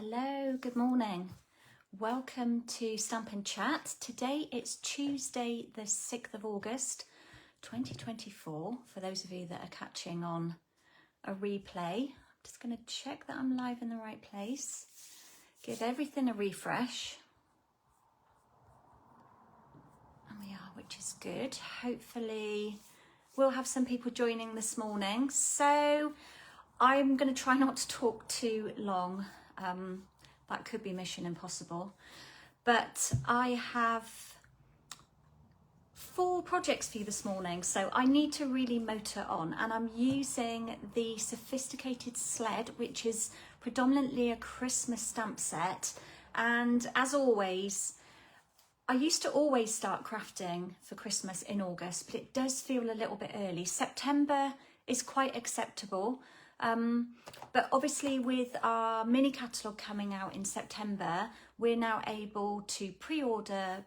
Hello, good morning. Welcome to Stampin' Chat. Today it's Tuesday the 6th of August 2024. For those of you that are catching on a replay, I'm just going to check that I'm live in the right place. Give everything a refresh. And we are, which is good. Hopefully we'll have some people joining this morning. So I'm going to try not to talk too long. That could be mission impossible, but I have 4 projects for you this morning, so I need to really motor on, and I'm using the Sophisticated Sled, which is predominantly a Christmas stamp set. And as always, I used to always start crafting for Christmas in August, but it does feel a little bit early. September is quite acceptable. But obviously with our mini catalogue coming out in September, we're now able to pre-order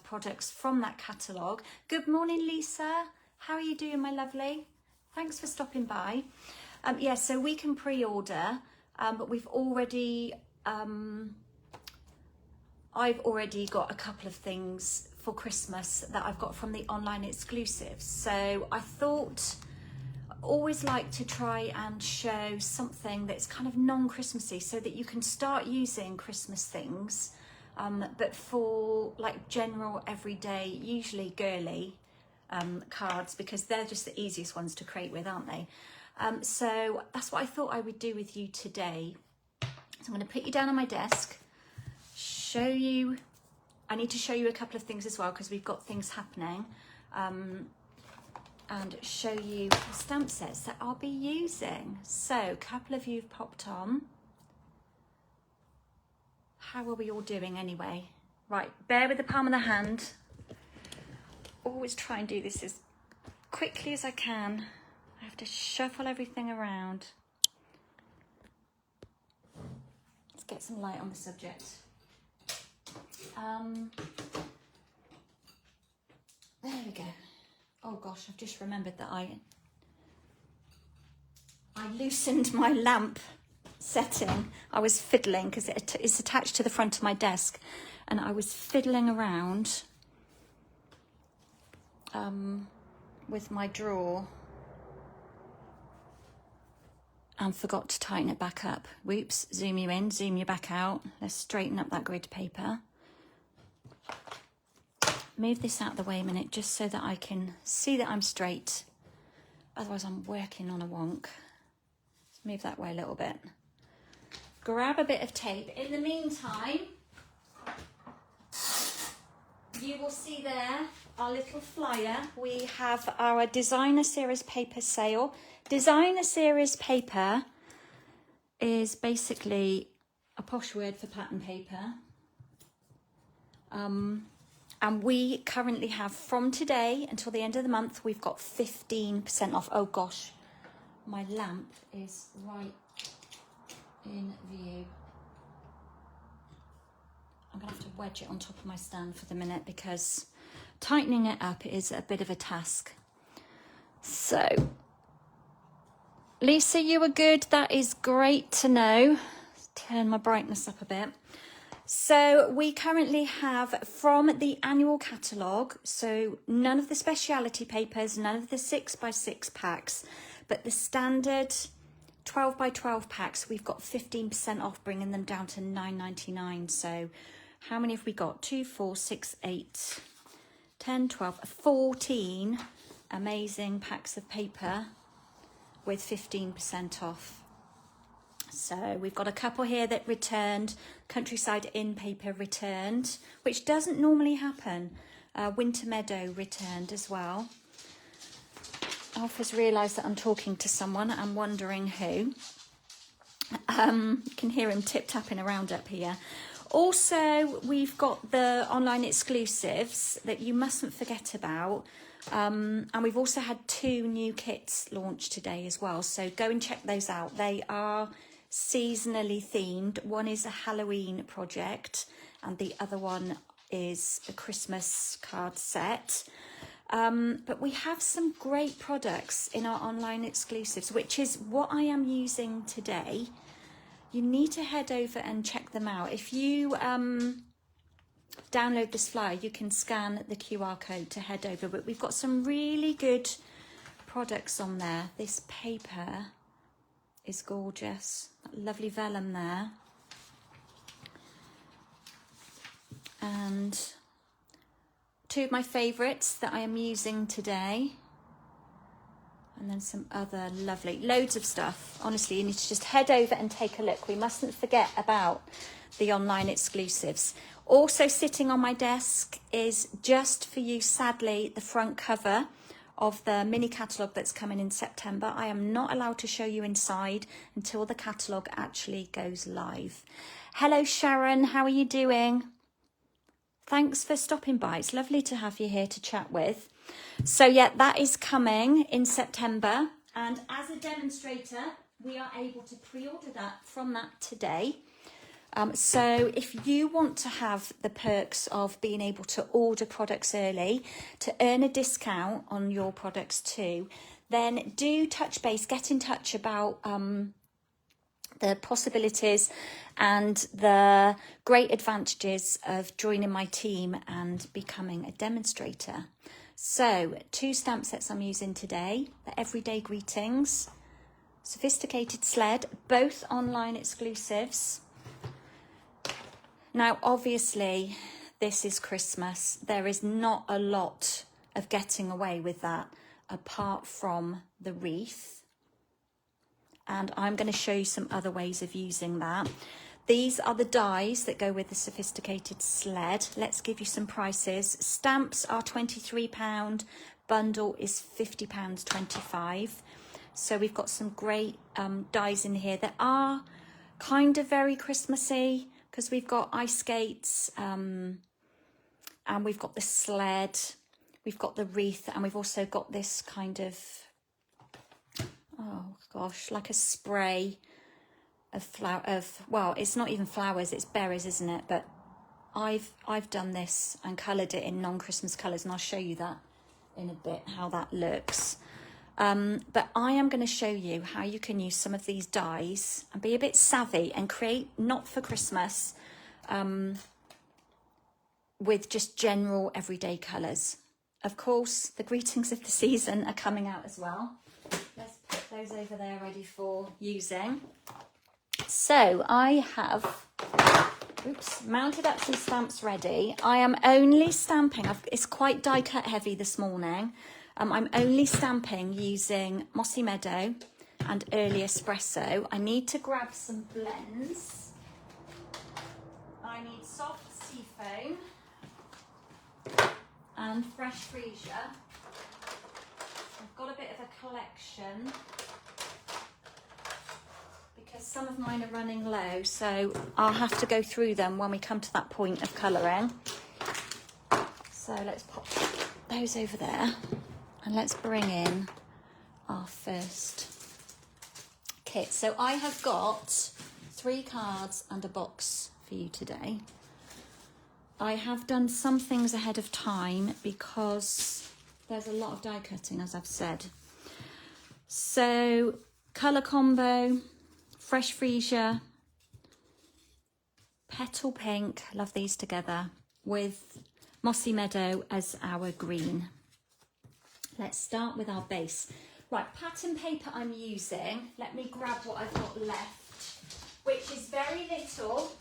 products from that catalogue. Good morning, Lisa. How are you doing, my lovely? Thanks for stopping by. Yeah, so we can pre-order, but we've already, I've already got a couple of things for Christmas that I've got from the online exclusives. So I thought, always like to try and show something that's kind of non-Christmassy so that you can start using Christmas things, but for like general everyday, usually girly cards, because they're just the easiest ones to create with, aren't they? So that's what I thought I would do with you today. So I'm going to put you down on my desk, show you, I need to show you a couple of things as well because we've got things happening. And show you the stamp sets that I'll be using. So a couple of you have popped on. How are we all doing anyway? Right, bear with the palm of the hand. Always try and do this as quickly as I can. I have to shuffle everything around. Let's get some light on the subject. There we go. Oh gosh, I've just remembered that I loosened my lamp setting. I was fiddling because it's attached to the front of my desk, and I was fiddling around with my drawer and forgot to tighten it back up. Whoops, zoom you in, zoom you back out. Let's straighten up that grid paper. Move this out of the way a minute just so that I can see that I'm straight. Otherwise I'm working on a wonk. Let's move that way a little bit. Grab a bit of tape. In the meantime, you will see there our little flyer. We have our Designer Series paper sale. Designer Series paper is basically a posh word for pattern paper. And we currently have, from today until the end of the month, we've got 15% off. Oh gosh, my lamp is right in view. I'm gonna have to wedge it on top of my stand for the minute because tightening it up is a bit of a task. So, Lisa, you were good. That is great to know. Let's turn my brightness up a bit. So we currently have from the annual catalogue, so none of the speciality papers, none of the 6x6 packs, but the standard 12x12 packs, we've got 15% off, bringing them down to £9.99. So how many have we got? 2, 4, 6, 8, 10, 12, 14 amazing packs of paper with 15% off. So we've got a couple here that returned, Countryside Inn paper returned, which doesn't normally happen. Winter Meadow returned as well. Alf has realised that I'm talking to someone. I'm wondering who. You can hear him tip-tapping around up here. Also, we've got the online exclusives that you mustn't forget about. And we've also had 2 new kits launched today as well. So go and check those out. They are seasonally themed. One is a Halloween project and the other one is a Christmas card set. But we have some great products in our online exclusives, which is what I am using today. you need to head over and check them out. If you download this flyer, you can scan the QR code to head over, but we've got some really good products on there. This paper is gorgeous, that lovely vellum there, and two of my favorites that I am using today, and then some other lovely, loads of stuff. Honestly, you need to just head over and take a look. We mustn't forget about the online exclusives. Also sitting on my desk is just for you, sadly, the front cover of the mini catalogue that's coming in September. I am not allowed to show you inside until the catalogue actually goes live. Hello Sharon, how are you doing? Thanks for stopping by. It's lovely to have you here to chat with. So yeah, that is coming in September, and as a demonstrator we are able to pre-order that from that today. So if you want to have the perks of being able to order products early to earn a discount on your products too, then do touch base, get in touch about the possibilities and the great advantages of joining my team and becoming a demonstrator. So 2 stamp sets I'm using today, the Everyday Greetings, Sophisticated Sled, both online exclusives. Now, obviously, this is Christmas. There is not a lot of getting away with that apart from the wreath. And I'm going to show you some other ways of using that. These are the dies that go with the Sophisticated Sled. Let's give you some prices. Stamps are £23. Bundle is £50.25. So we've got some great dies in here that are kind of very Christmassy, because we've got ice skates, and we've got the sled, we've got the wreath, and we've also got this kind of, oh gosh, like a spray of well, it's not even flowers, it's berries, isn't it? But I've done this and coloured it in non-Christmas colours, and I'll show you that in a bit, how that looks. But I am going to show you how you can use some of these dies and be a bit savvy and create, not for Christmas, with just general everyday colours. Of course, the greetings of the season are coming out as well. Let's put those over there ready for using. So I have, mounted up some stamps ready. I am only stamping, it's quite die cut heavy this morning. I'm only stamping using Mossy Meadow and Early Espresso. I need to grab some blends. I need soft sea foam and fresh freesia. I've got a bit of a collection because some of mine are running low, so I'll have to go through them when we come to that point of colouring. So let's pop those over there. And let's bring in our first kit. So I have got 3 cards and a box for you today. I have done some things ahead of time because there's a lot of die cutting, as I've said. So colour combo, fresh freesia, petal pink, love these together, with Mossy Meadow as our green. Let's start with our base. Right, pattern paper I'm using. Let me grab what I've got left, which is very little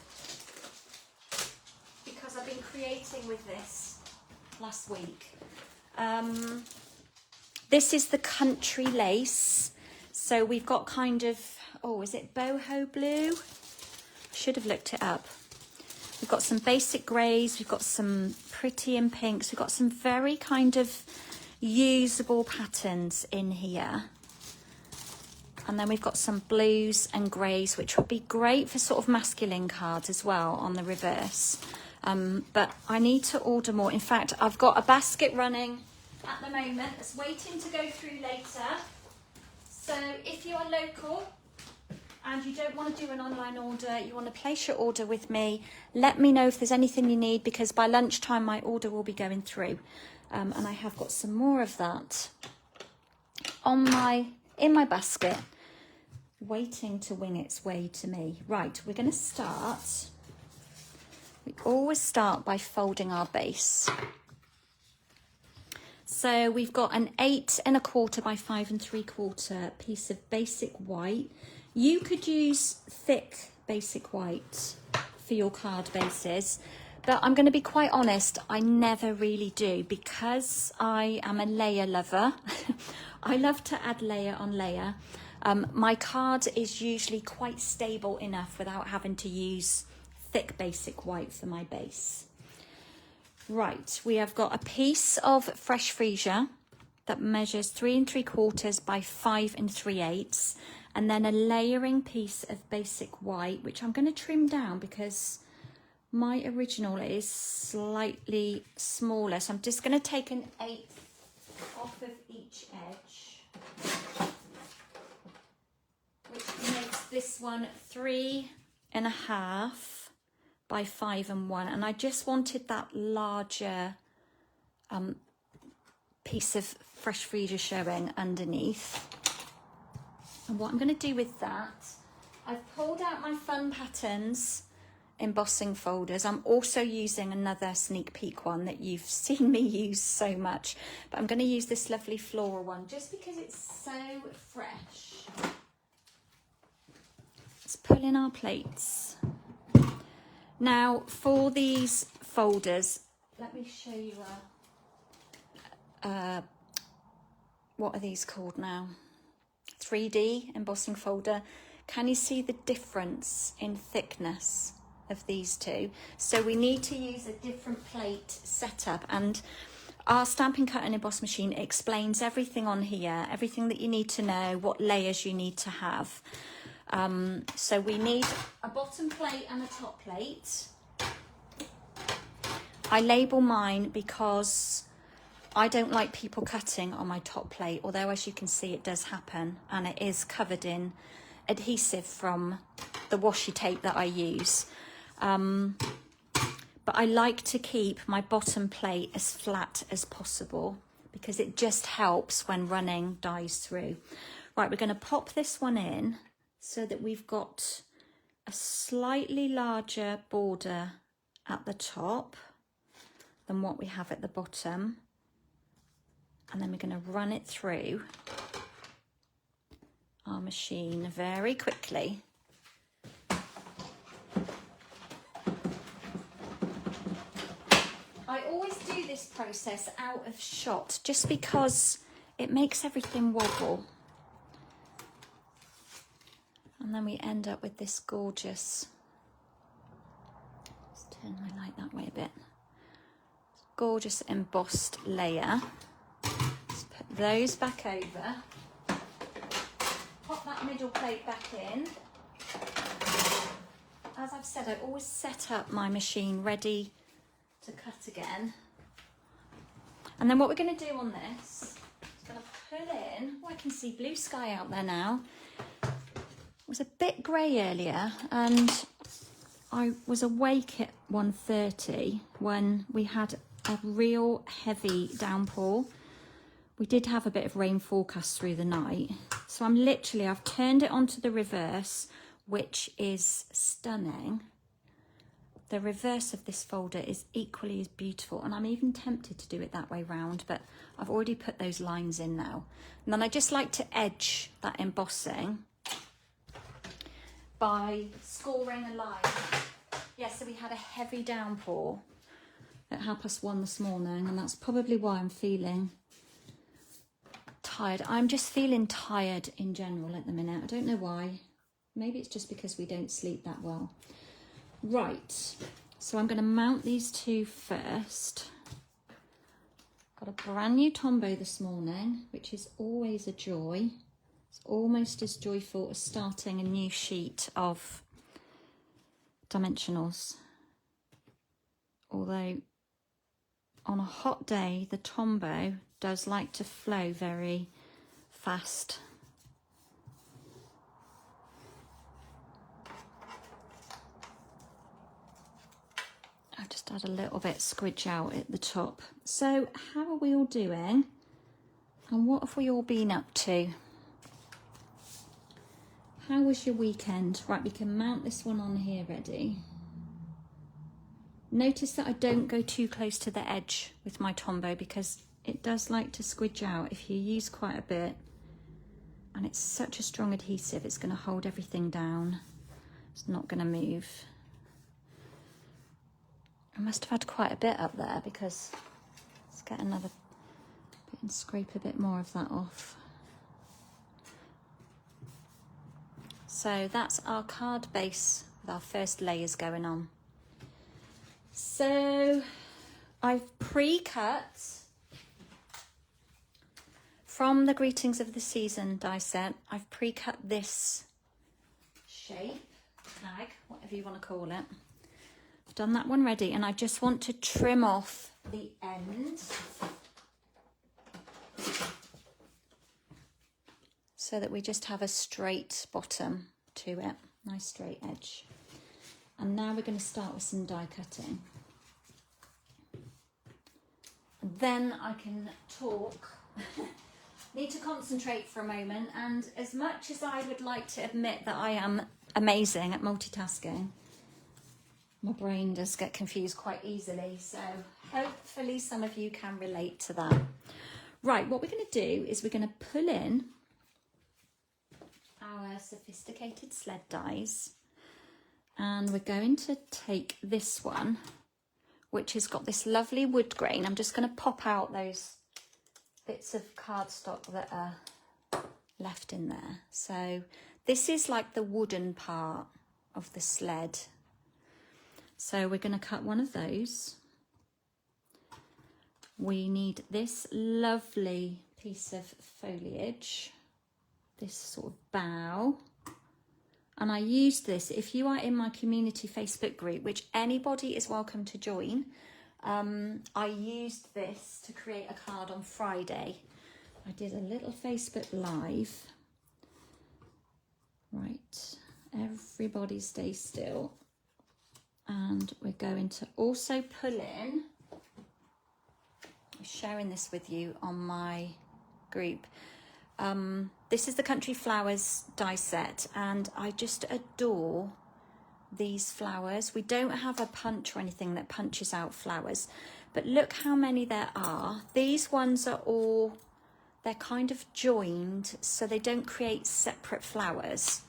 because I've been creating with this last week. This is the Country Lace. So we've got kind of, oh, is it boho blue? Should have looked it up. We've got some basic greys. We've got some pretty and pinks. We've got some very kind of usable patterns in here, and then we've got some blues and greys, which would be great for sort of masculine cards as well on the reverse, but I need to order more. In fact, I've got a basket running at the moment that's waiting to go through later. So if you are local and you don't want to do an online order, you want to place your order with me, let me know if there's anything you need, because by lunchtime my order will be going through. And I have got some more of that in my basket. waiting to wing its way to me. Right, we're going to start. We always start by folding our base. So we've got an 8 1/4 by 5 3/4 piece of basic white. You could use thick basic white for your card bases, but I'm going to be quite honest, I never really do, because I am a layer lover. I love to add layer on layer. My card is usually quite stable enough without having to use thick basic white for my base. Right, we have got a piece of fresh freesia that measures 3 3/4 by 5 3/8, and then a layering piece of basic white, which I'm going to trim down because my original is slightly smaller. So I'm just going to take an 1/8 off of each edge, which makes this one 3 1/2 by 5 1. And I just wanted that larger piece of fresh freesia showing underneath. And what I'm going to do with that, I've pulled out my Fun Patterns embossing folders. I'm also using another sneak peek one that you've seen me use so much, but I'm going to use this lovely floral one just because it's so fresh. Let's pull in our plates. Now for these folders, let me show you what are these called now? 3D embossing folder. Can you see the difference in thickness of these two? So we need to use a different plate setup, and our Stampin' Cut and Emboss machine explains everything on here, everything that you need to know, what layers you need to have. So we need a bottom plate and a top plate. I label mine because I don't like people cutting on my top plate, although as you can see it does happen, and it is covered in adhesive from the washi tape that I use. But I like to keep my bottom plate as flat as possible because it just helps when running dies through. Right, we're going to pop this one in so that we've got a slightly larger border at the top than what we have at the bottom. And then we're going to run it through our machine very quickly. I always do this process out of shot just because it makes everything wobble. And then we end up with this gorgeous, let's turn my light that way a bit, gorgeous embossed layer. Let's put those back over. Pop that middle plate back in. As I've said, I always set up my machine ready to cut again. And then what we're going to do on this is going to pull in, oh, I can see blue sky out there now. It was a bit grey earlier and I was awake at 1:30 when we had a real heavy downpour. We did have a bit of rain forecast through the night. So I've turned it onto the reverse, which is stunning. The reverse of this folder is equally as beautiful, and I'm even tempted to do it that way round, but I've already put those lines in now. And then I just like to edge that embossing by scoring a line. Yeah, so we had a heavy downpour at 1:30 this morning, and that's probably why I'm feeling tired. I'm just feeling tired in general at the minute. I don't know why. Maybe it's just because we don't sleep that well. Right, so I'm going to mount these two first. Got a brand new Tombow this morning, which is always a joy. It's almost as joyful as starting a new sheet of dimensionals. Although on a hot day, the Tombow does like to flow very fast. I just add a little bit squidge out at the top. So how are we all doing? And what have we all been up to? How was your weekend? Right, we can mount this one on here ready. Notice that I don't go too close to the edge with my Tombow because it does like to squidge out if you use quite a bit. And it's such a strong adhesive, it's going to hold everything down. It's not going to move. I must have had quite a bit up there because let's get another bit and scrape a bit more of that off. So that's our card base with our first layers going on. So I've pre-cut from the Greetings of the Season die set. I've pre-cut this shape, tag, whatever you want to call it. I've done that one ready and I just want to trim off the end so that we just have a straight bottom to it, nice straight edge. And now we're going to start with some die cutting. Then I can talk. Need to concentrate for a moment, and as much as I would like to admit that I am amazing at multitasking, my brain does get confused quite easily, so hopefully some of you can relate to that. Right, what we're going to do is we're going to pull in our Sophisticated Sled dies, and we're going to take this one, which has got this lovely wood grain. I'm just going to pop out those bits of cardstock that are left in there. So this is like the wooden part of the sled. So we're going to cut one of those. We need this lovely piece of foliage, this sort of bough. And I used this, if you are in my community Facebook group, which anybody is welcome to join, I used this to create a card on Friday. I did a little Facebook Live. Right, everybody stay still. And we're going to also pull in, I'm sharing this with you on my group. This is the Country Flowers die set, and I just adore these flowers. We don't have a punch or anything that punches out flowers, but look how many there are. These ones are all, they're kind of joined so they don't create separate flowers.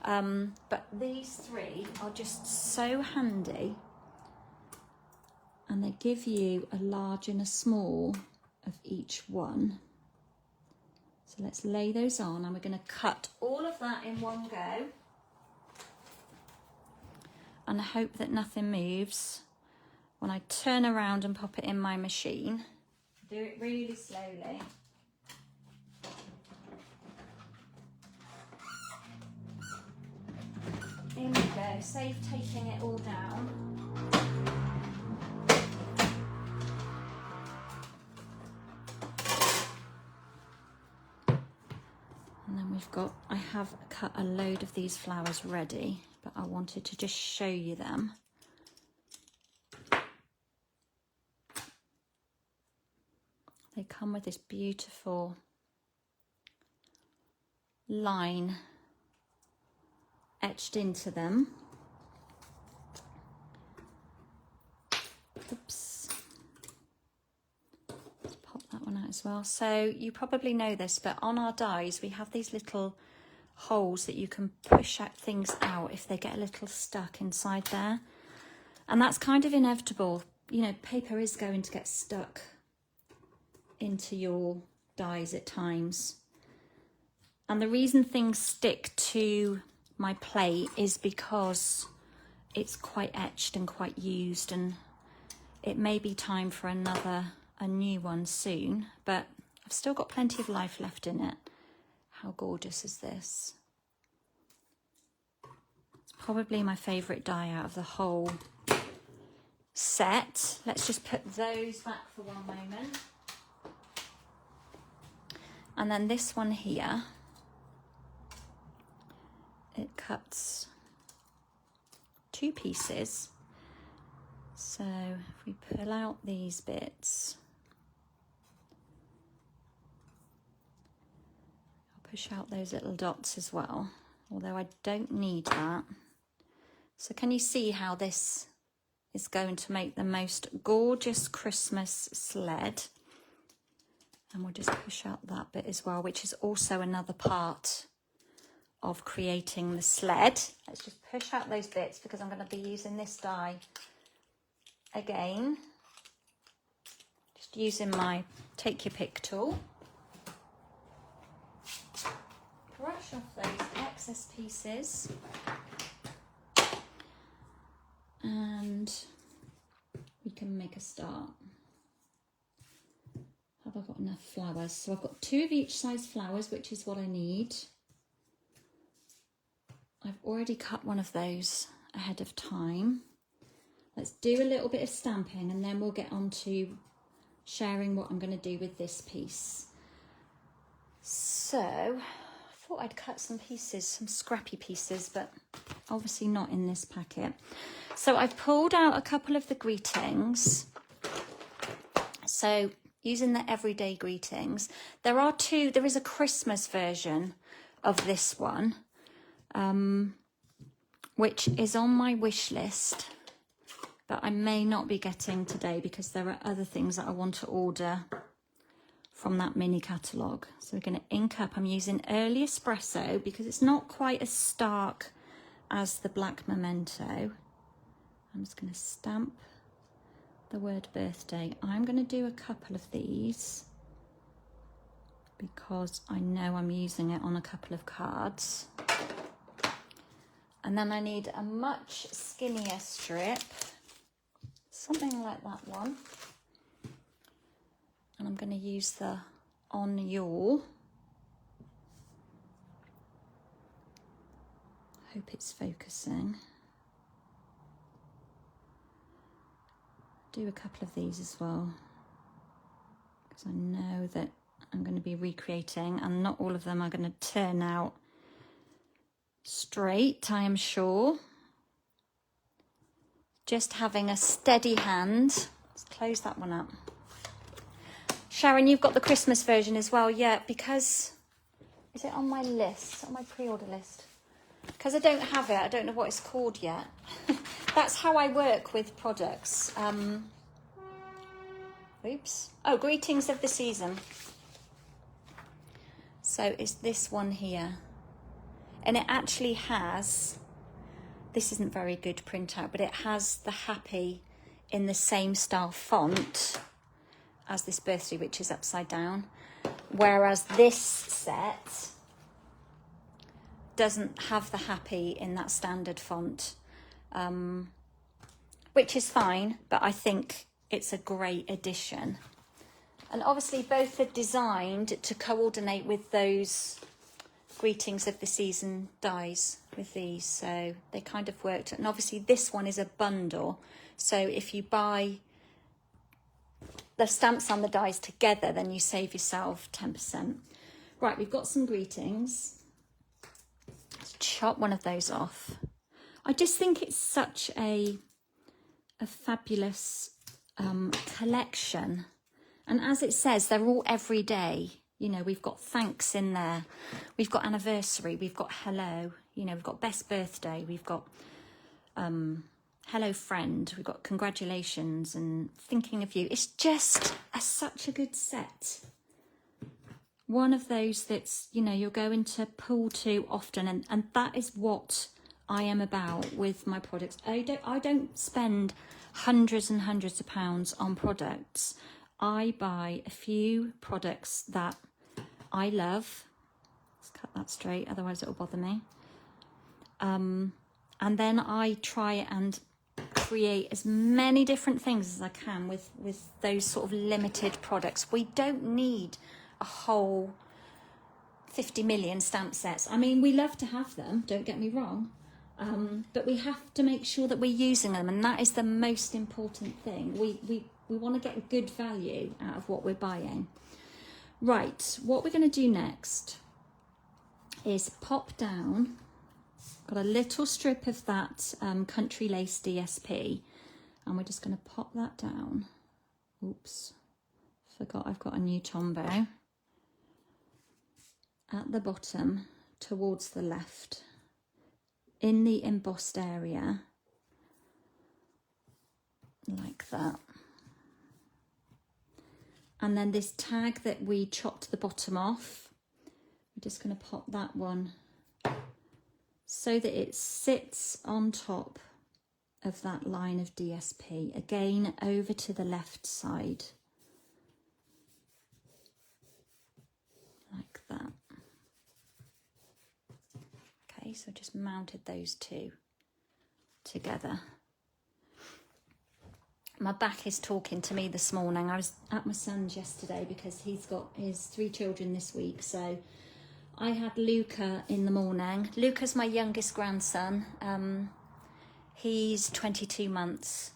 But these three are just so handy, and they give you a large and a small of each one. So let's lay those on, and we're going to cut all of that in one go and hope that nothing moves when I turn around and pop it in my machine. Do it really slowly. In we go, save taking it all down. And then we've got, I have cut a load of these flowers ready, but I wanted to just show you them. They come with this beautiful line etched into them. Oops. Let's pop that one out as well. So you probably know this, but on our dies we have these little holes that you can push out things out if they get a little stuck inside there. And that's kind of inevitable. You know, paper is going to get stuck into your dies at times. And the reason things stick to my plate is because it's quite etched and quite used, and it may be time for a new one soon, but I've still got plenty of life left in it. How gorgeous is this? It's probably my favourite die out of the whole set. Let's just put those back for one moment. And then this one here, it cuts two pieces. So if we pull out these bits, I'll push out those little dots as well. although I don't need that. So can you see how this is going to make the most gorgeous Christmas sled? And we'll just push out that bit as well, which is also another part of creating the sled. Let's just push out those bits because I'm going to be using this die again. Just using my take your pick tool. Brush off those excess pieces. And we can make a start. Have I got enough flowers? So I've got 2 of each size flowers, which is what I need. I've already cut one of those ahead of time. Let's do a little bit of stamping and then we'll get on to sharing what I'm going to do with this piece. So I thought I'd cut some pieces, some scrappy pieces, but obviously not in this packet. So I've pulled out a couple of the greetings. So using the everyday greetings, there is a Christmas version of this one, which is on my wish list, but I may not be getting today because there are other things that I want to order from that mini catalogue. So we're going to ink up. I'm using early espresso because it's not quite as stark as the black memento. I'm just going to stamp the word birthday. I'm going to do a couple of these because I know I'm using it on a couple of cards. And then I need a much skinnier strip, something like that one. And I'm going to use the On Your. Hope it's focusing. Do a couple of these as well, because I know that I'm going to be recreating and not all of them are going to turn out straight, I am sure. Just having a steady hand. Let's close that one up. Sharon, you've got the Christmas version as well. Yeah, because, is it on my list, on my pre-order list? Because I don't have it, I don't know what it's called yet. That's how I work with products. Oops. Oh, greetings of the season. So it's this one here. And it actually has, this isn't very good printout, but it has the happy in the same style font as this birthday, which is upside down. Whereas this set doesn't have the happy in that standard font, which is fine, but I think it's a great addition. And obviously both are designed to coordinate with those greetings of the season dies with these, so they kind of worked. And obviously this one is a bundle, so if you buy the stamps and the dies together, then you save yourself 10%. Right, we've got some greetings. Let's chop one of those off. I just think it's such a fabulous collection. And as it says, they're all every day. You know, we've got thanks in there. We've got anniversary. We've got hello. You know, we've got best birthday. We've got hello friend. We've got congratulations and thinking of you. It's just such a good set. One of those that's, you know, you're going to pull to often. And that is what I am about with my products. I don't spend hundreds and hundreds of pounds on products. I buy a few products that I love. Let's cut that straight, otherwise it'll bother me. And then I try and create as many different things as I can with those sort of limited products. We don't need a whole 50 million stamp sets. I mean, we love to have them, don't get me wrong. But we have to make sure that we're using them, and that is the most important thing. We want to get good value out of what we're buying. Right, what we're going to do next is pop down. Got a little strip of that Country Lace DSP, and we're just going to pop that down. Oops, forgot I've got a new Tombow. At the bottom, towards the left. in the embossed area, like that. And then this tag that we chopped the bottom off, we're just going to pop that one so that it sits on top of that line of DSP, again over to the left side, like that. Okay, so just mounted those two together. My back is talking to me this morning. I was at my son's yesterday because he's got his 3 children this week. So I had Luca in the morning. Luca's my youngest grandson. He's 22 months.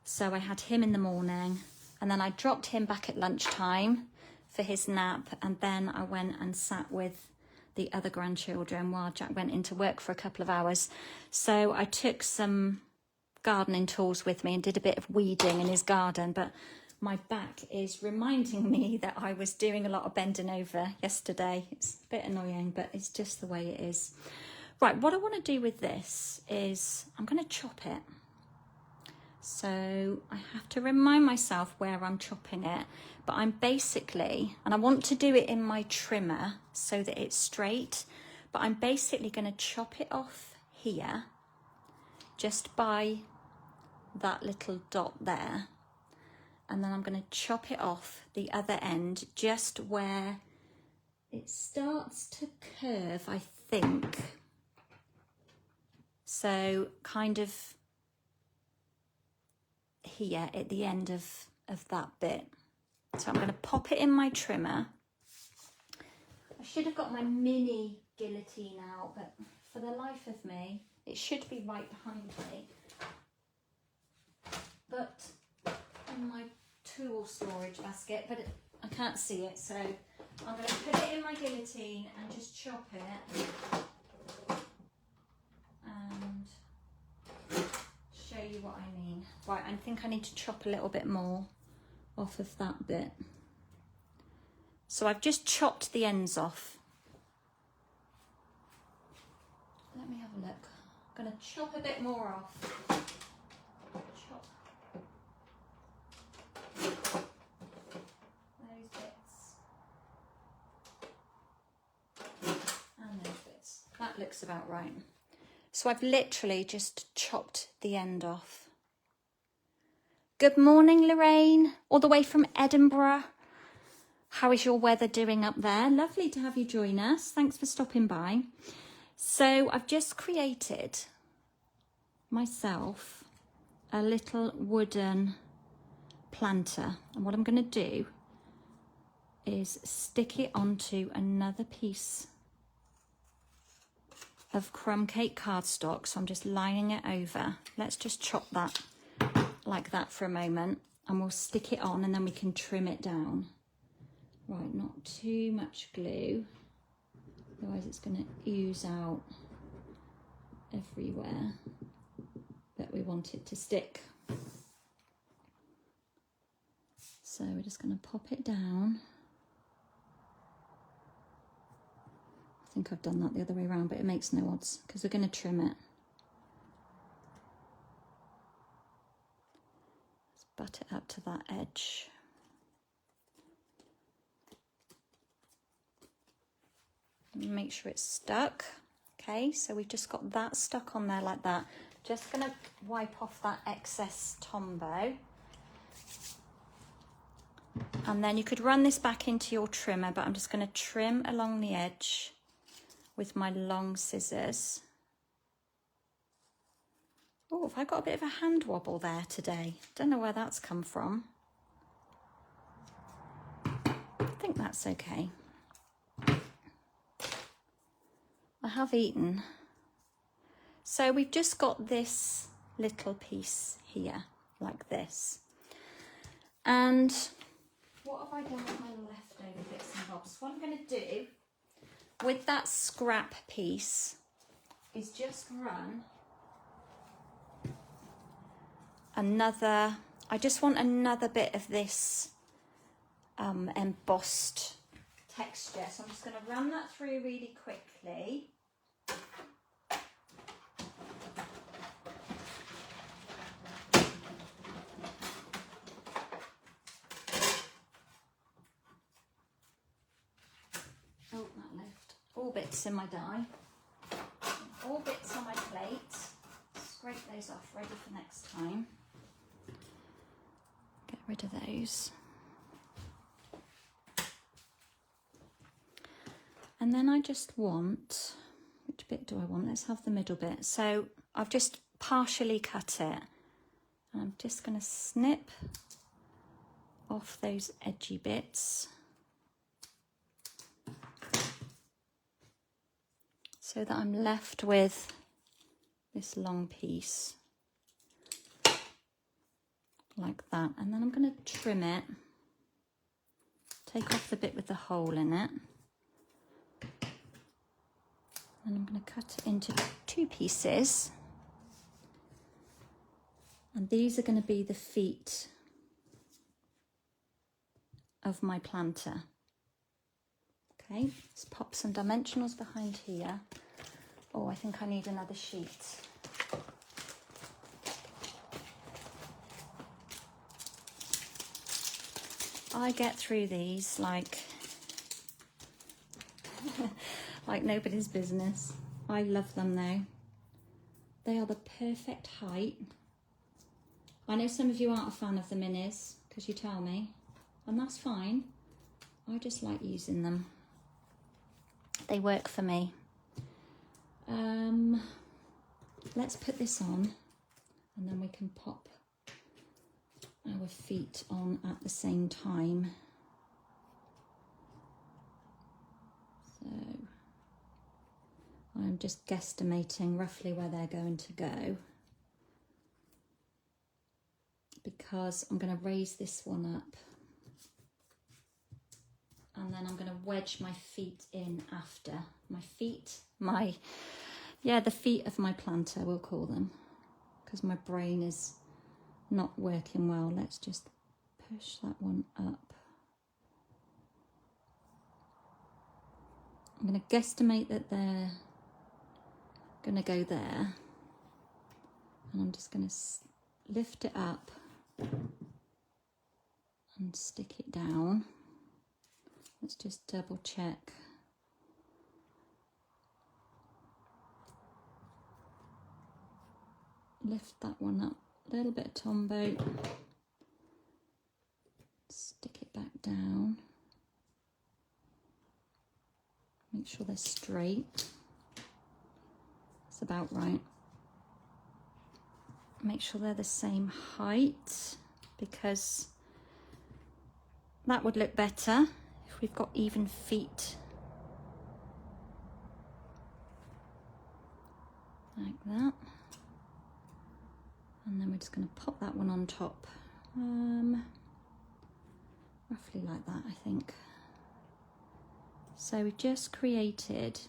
So I had him in the morning and then I dropped him back at lunchtime for his nap. And then I went and sat with the other grandchildren while Jack went into work for a couple of hours. So I took some gardening tools with me and did a bit of weeding in his garden, but my back is reminding me that I was doing a lot of bending over yesterday. It's a bit annoying, but it's just the way it is. Right, what I want to do with this is I'm going to chop it. So I have to remind myself where I'm chopping it, but I'm basically, and I want to do it in my trimmer so that it's straight, but I'm basically going to chop it off here just by that little dot there, and then I'm going to chop it off the other end just where it starts to curve, I think. So kind of here at the end of that bit. So I'm going to pop it in my trimmer. I should have got my mini guillotine out, but for the life of me, it should be right behind me. But in my tool storage basket, but I can't see it, so I'm going to put it in my guillotine and just chop it and show you what I mean. Right, I think I need to chop a little bit more off of that bit. So I've just chopped the ends off. Let me have a look. I'm going to chop a bit more off. Chop those bits and those bits. That looks about right. So I've literally just chopped the end off. Good morning, Lorraine, all the way from Edinburgh. How is your weather doing up there? Lovely to have you join us. Thanks for stopping by. So I've just created myself a little wooden planter. And what I'm going to do is stick it onto another piece of crumb cake cardstock. So I'm just lining it over. Let's just chop that like that for a moment and we'll stick it on and then we can trim it down. Right, not too much glue, otherwise it's going to ooze out everywhere, but we want it to stick. So we're just going to pop it down. I think I've done that the other way around, but it makes no odds because we're going to trim it. Let's butt it up to that edge. Make sure it's stuck. Okay, so we've just got that stuck on there like that. Just going to wipe off that excess Tombow. And then you could run this back into your trimmer, but I'm just going to trim along the edge with my long scissors. Oh, have I got a bit of a hand wobble there today? Don't know where that's come from. I think that's okay. I have eaten. So we've just got this little piece here, like this. And what have I done with my leftover bits and bobs? What I'm going to do with that scrap piece is just run another, I just want another bit of this embossed texture. So I'm just going to run that through really quickly. bits in my die, all bits on my plate. Scrape those off, ready for next time. Get rid of those. And then I just want, which bit do I want? Let's have the middle bit. So I've just partially cut it. And I'm just going to snip off those edgy bits so that I'm left with this long piece like that. And then I'm going to trim it, take off the bit with the hole in it. And I'm going to cut it into 2 pieces. And these are going to be the feet of my planter. Okay, let's pop some dimensionals behind here. Oh, I think I need another sheet. I get through these like like nobody's business. I love them though. They are the perfect height. I know some of you aren't a fan of the minis because you tell me, and that's fine. I just like using them. They work for me. Let's put this on and then we can pop our feet on at the same time. So I'm just guesstimating roughly where they're going to go, because I'm going to raise this one up and then I'm going to wedge my feet in after. My feet, the feet of my planter, we'll call them, because my brain is not working well. Let's just push that one up. I'm going to guesstimate that they're going to go there, and I'm just going to lift it up and stick it down. Let's just double check. Lift that one up, a little bit of tombow, stick it back down, make sure they're straight. That's about right. Make sure they're the same height, because that would look better if we've got even feet. Like that. And then we're just going to pop that one on top. Roughly like that, I think. So we've just created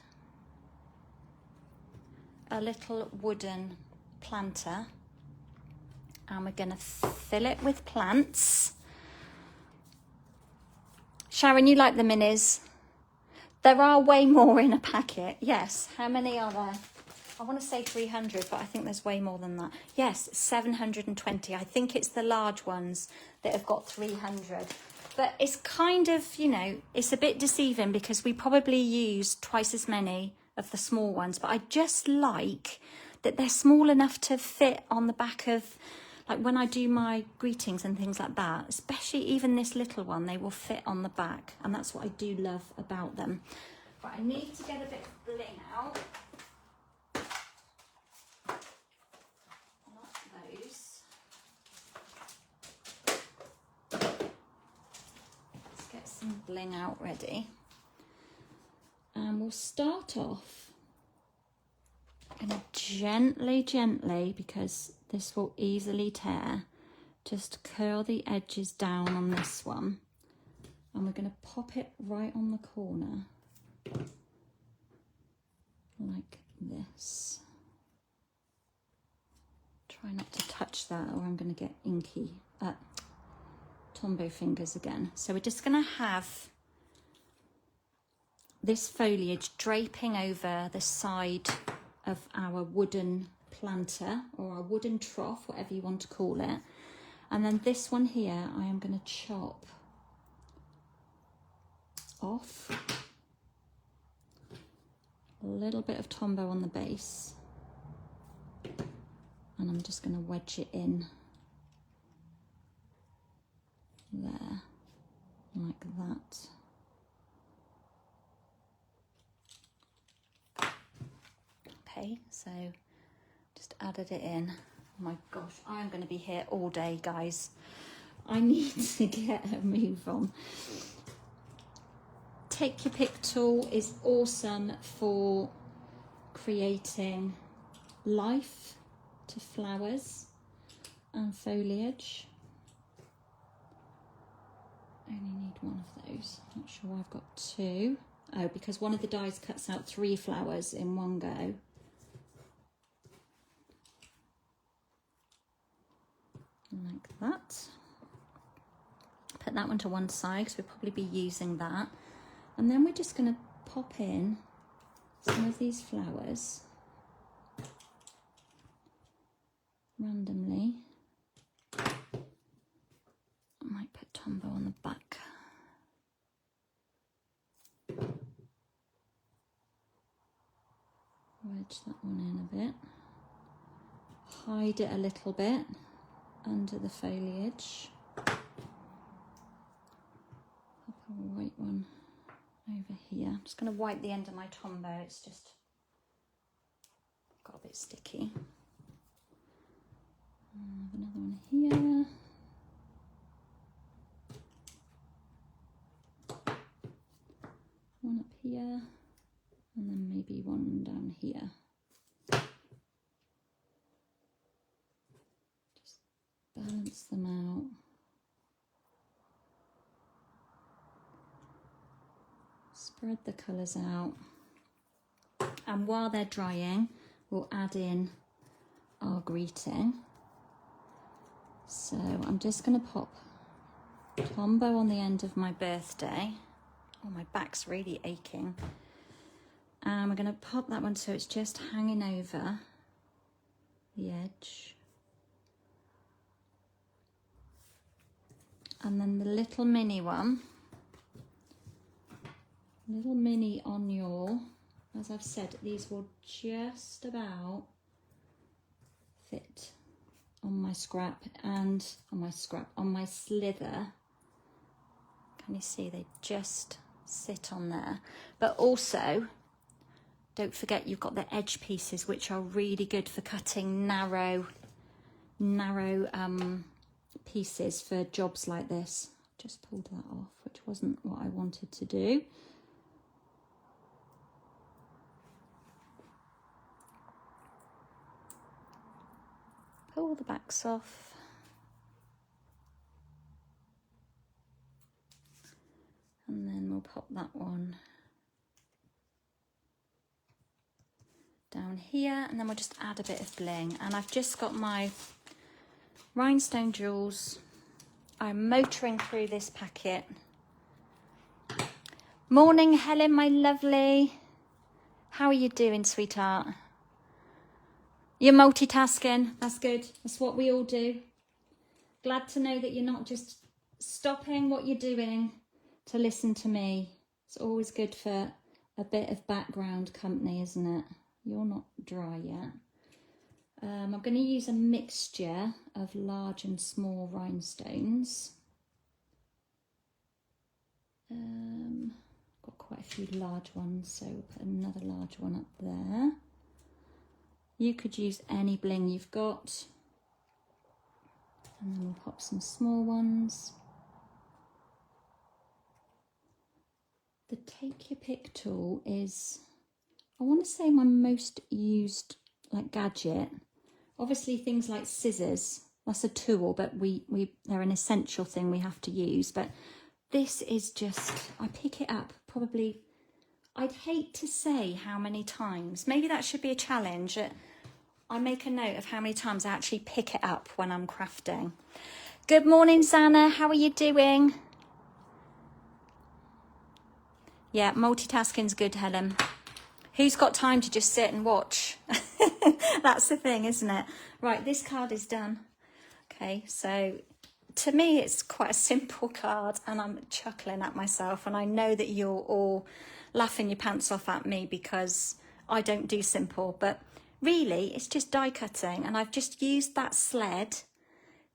a little wooden planter, and we're going to fill it with plants. Sharon, you like the minis? There are way more in a packet. Yes. How many are there? I want to say 300, but I think there's way more than that. Yes, 720. I think it's the large ones that have got 300. But it's kind of, you know, it's a bit deceiving because we probably use twice as many of the small ones. But I just like that they're small enough to fit on the back of, like when I do my greetings and things like that, especially even this little one, they will fit on the back. And that's what I do love about them. But I need to get a bit of bling out. Not those. Let's get some bling out ready. And we'll start off and gently, because this will easily tear, just curl the edges down on this one, and we're going to pop it right on the corner like this. Try not to touch that or I'm going to get inky Tombow fingers again. So we're just going to have this foliage draping over the side of our wooden planter, or our wooden trough, whatever you want to call it. And then this one here I am going to chop off a little bit of Tombow on the base, and I'm just going to wedge it in there, like that. Okay, so just added it in. Oh my gosh, I'm going to be here all day, guys. I need to get a move on. Take Your Pick tool is awesome for creating life to flowers and foliage. I only need one of those. Not sure why I've got two. Oh, because one of the dies cuts out 3 flowers in one go. Like that. Put that one to one side because we'll probably be using that. And then we're just going to pop in some of these flowers randomly. I might put Tombow on the back. Wedge that one in a bit. Hide it a little bit under the foliage. Pop a white one over here. I'm just going to wipe the end of my Tombow. It's just got a bit sticky. Another one here. One up here. And then maybe one down here. Just balance them out. Spread the colours out. And while they're drying, we'll add in our greeting. So I'm just going to pop Tombow on the end of my birthday. Oh, my back's really aching. And we're going to pop that one so it's just hanging over the edge. And then the little mini one, little mini on your, as I've said, these will just about fit on my scrap and on my slither. Can you see they just sit on there? But also, don't forget you've got the edge pieces, which are really good for cutting narrow pieces for jobs like this. Just pulled that off, which wasn't what I wanted to do. Pull the backs off. And then we'll pop that one down here, and then we'll just add a bit of bling. And I've just got my rhinestone jewels. I'm motoring through this packet. Morning, Helen, my lovely. How are you doing, sweetheart? You're multitasking. That's good. That's what we all do. Glad to know that you're not just stopping what you're doing to listen to me. It's always good for a bit of background company, isn't it? You're not dry yet. I'm going to use a mixture of large and small rhinestones. Got quite a few large ones, so we'll put another large one up there. You could use any bling you've got. And then we'll pop some small ones. The Take Your Pick tool is, I want to say, my most used gadget. Obviously things like scissors, that's a tool, but they're an essential thing we have to use. But this is just, I pick it up probably, I'd hate to say how many times. Maybe that should be a challenge. I make a note of how many times I actually pick it up when I'm crafting. Good morning, Zana. How are you doing? Yeah, multitasking's good, Helen. Who's got time to just sit and watch? That's the thing, isn't it? Right, this card is done. Okay, so to me, it's quite a simple card, and I'm chuckling at myself. And I know that you're all laughing your pants off at me because I don't do simple, but really it's just die cutting, and I've just used that sled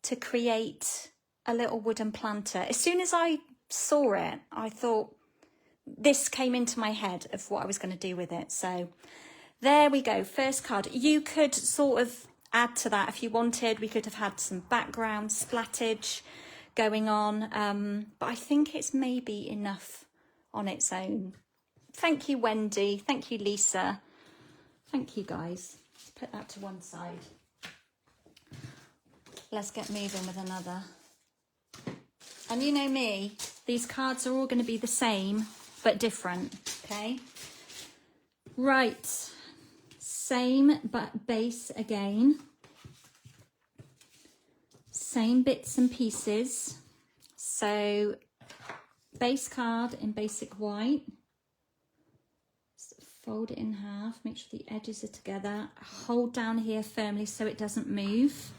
to create a little wooden planter. As soon as I saw it, I thought, this came into my head of what I was going to do with it. So there we go, first card. You could sort of add to that if you wanted. We could have had some background splattage going on, but I think it's maybe enough on its own. Thank you, Wendy. Thank you, Lisa. Thank you, guys. Let's put that to one side. Let's get moving with another. And you know me, these cards are all going to be the same, but different, okay? Right, same but base again. Same bits and pieces. So base card in basic white. Fold it in half, make sure the edges are together. Hold down here firmly so it doesn't move.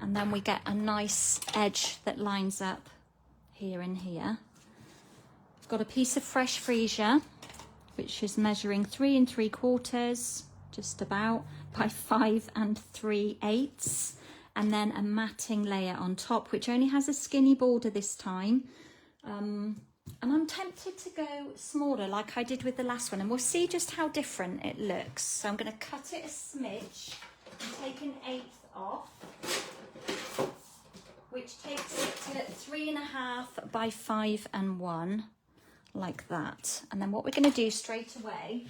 And then we get a nice edge that lines up here and here. I've got a piece of fresh freesia, which is measuring 3 3/4, just about, by 5 3/8. And then a matting layer on top, which only has a skinny border this time. And I'm tempted to go smaller like I did with the last one, and we'll see just how different it looks. So I'm going to cut it a smidge and take 1/8 off, which takes it to 3.5 by 5 1, like that. And then what we're going to do straight away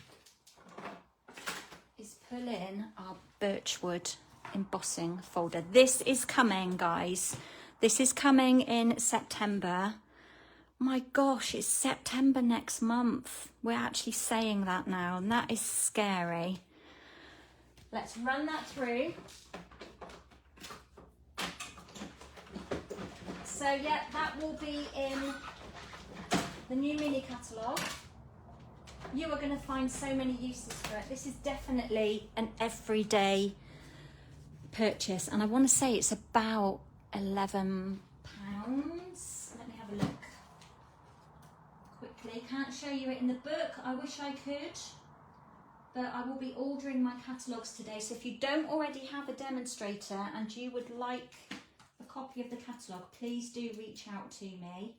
is pull in our birchwood embossing folder. This is coming, guys. This is coming in September. My gosh, it's September next month. We're actually saying that now, and that is scary. Let's run that through. So yeah, that will be in the new mini catalogue. You are going to find so many uses for it. This is definitely an everyday purchase, and I want to say it's about £11. Let me have a look quickly. Can't show you it in the book. I wish I could, but I will be ordering my catalogues today. So if you don't already have a demonstrator and you would like a copy of the catalogue, please do reach out to me.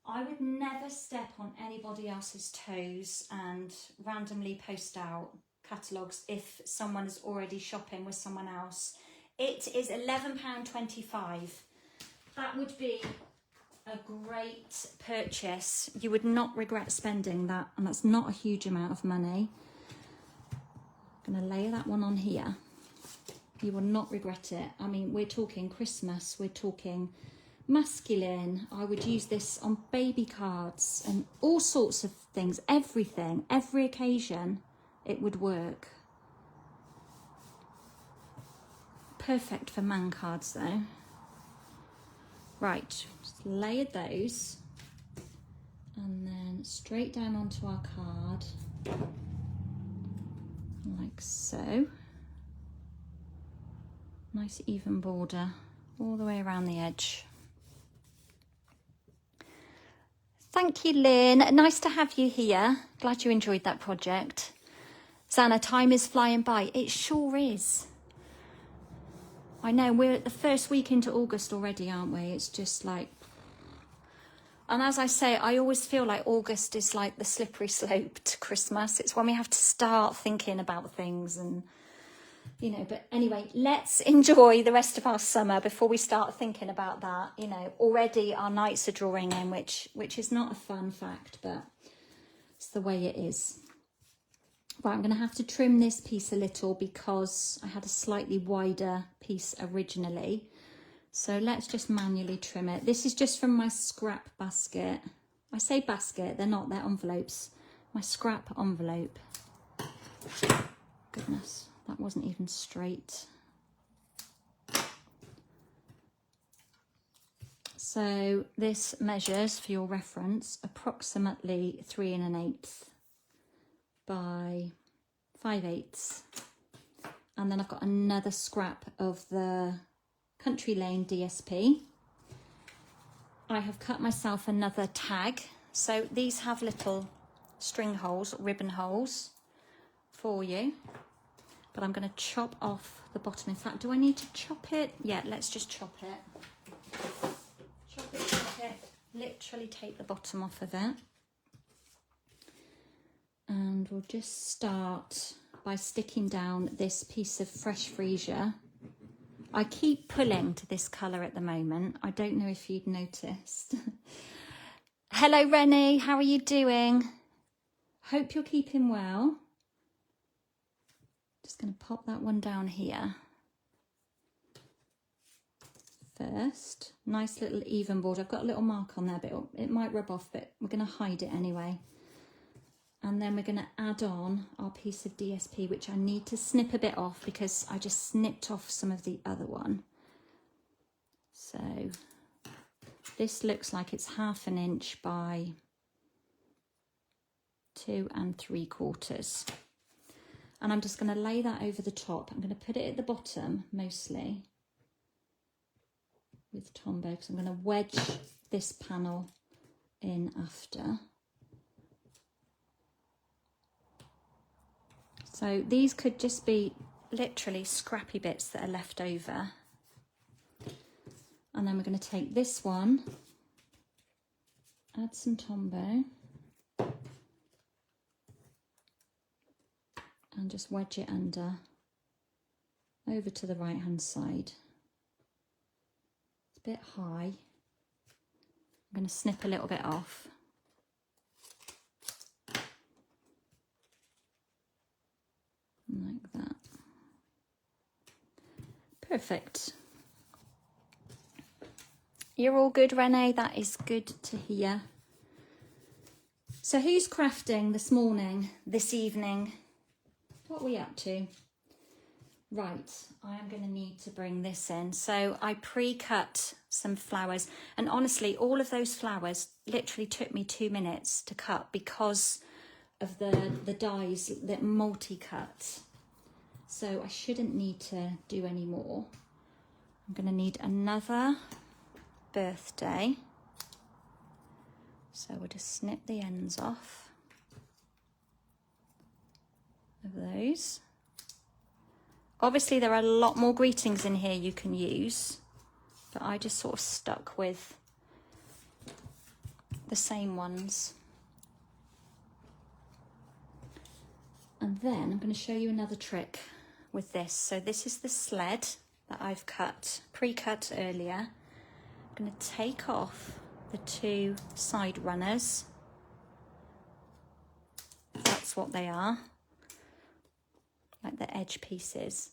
I would never step on anybody else's toes and randomly post out catalogues if someone is already shopping with someone else. It is £11.25. That would be a great purchase. You would not regret spending that, and that's not a huge amount of money. I'm going to layer that one on here. You will not regret it. I mean, we're talking Christmas, we're talking masculine. I would use this on baby cards and all sorts of things, everything, every occasion it would work. Perfect for man cards though. Right, just layered those and then straight down onto our card like so. Nice even border all the way around the edge. Thank you, Lynn. Nice to have you here. Glad you enjoyed that project. Zana, time is flying by. It sure is. I know, we're at the first week into August already, aren't we? It's just like... And as I say, I always feel like August is like the slippery slope to Christmas. It's when we have to start thinking about things and... You know, but anyway, let's enjoy the rest of our summer before we start thinking about that. You know, already our nights are drawing in, which is not a fun fact, but it's the way it is. Right, I'm going to have to trim this piece a little because I had a slightly wider piece originally. So let's just manually trim it. This is just from my scrap basket. I say basket, they're not, they're envelopes. My scrap envelope. Goodness. That wasn't even straight. So this measures, for your reference, approximately 3 1/8 by 5/8. And then I've got another scrap of the Country Lane DSP. I have cut myself another tag. So these have little string holes, ribbon holes, for you, but I'm going to chop off the bottom. In fact, do I need to chop it? Yeah, let's just chop it. Chop it, literally take the bottom off of it. And we'll just start by sticking down this piece of fresh freesia. I keep pulling to this colour at the moment. I don't know if you'd noticed. Hello, Rennie. How are you doing? Hope you're keeping well. Just going to pop that one down here. First, nice little even border. I've got a little mark on there, but it might rub off, but we're going to hide it anyway. And then we're going to add on our piece of DSP, which I need to snip a bit off because I just snipped off some of the other one. So this looks like it's 1/2 inch by 2 3/4. And I'm just going to lay that over the top. I'm going to put it at the bottom mostly with Tombow because I'm going to wedge this panel in after. So these could just be literally scrappy bits that are left over. And then we're going to take this one, add some Tombow, and just wedge it under, over to the right hand side. It's a bit high. I'm going to snip a little bit off. Like that. Perfect. You're all good, Renee. That is good to hear. So who's crafting this morning, this evening? What are we up to? Right, I am going to need to bring this in. So I pre-cut some flowers, and honestly, all of those flowers literally took me 2 minutes to cut because of the dies that multi-cut. So I shouldn't need to do any more. I'm going to need another birthday. So we'll just snip the ends off of those. Obviously there are a lot more greetings in here you can use, but I just sort of stuck with the same ones. And then I'm going to show you another trick with this. So this is the sled that I've pre-cut earlier. I'm going to take off the 2 side runners. That's what they are, like the edge pieces.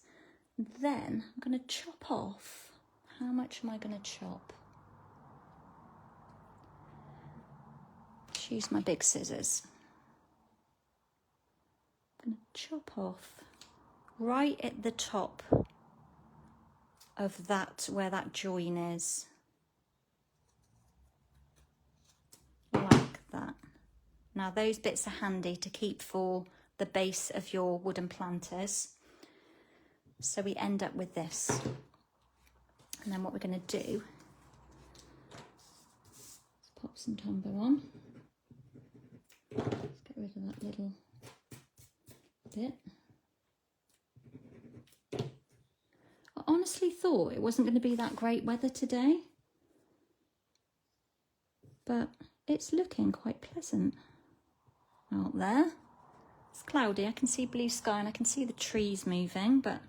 Then I'm going to chop off. How much am I going to chop? Just use my big scissors. I'm going to chop off right at the top of that, where that join is. Like that. Now those bits are handy to keep for the base of your wooden planters. So we end up with this. And then what we're going to do is pop some Tombow on. Let's get rid of that little bit. I honestly thought it wasn't going to be that great weather today, but it's looking quite pleasant out there. It's cloudy, I can see blue sky and I can see the trees moving, but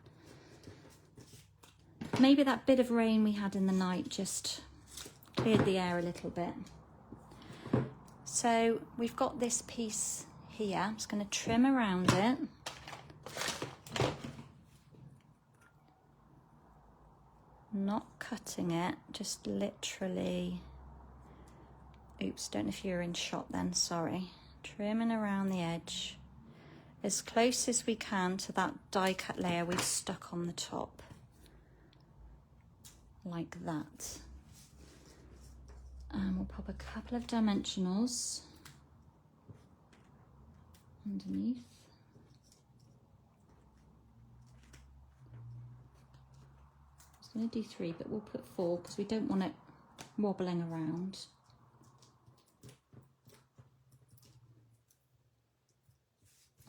maybe that bit of rain we had in the night just cleared the air a little bit. So we've got this piece here. I'm just going to trim around it. Not cutting it, just literally, oops, don't know if you're in shot then, sorry. Trimming around the edge as close as we can to that die cut layer we've stuck on the top. Like that. And we'll pop a couple of dimensionals underneath. I was going to do 3, but we'll put 4 because we don't want it wobbling around.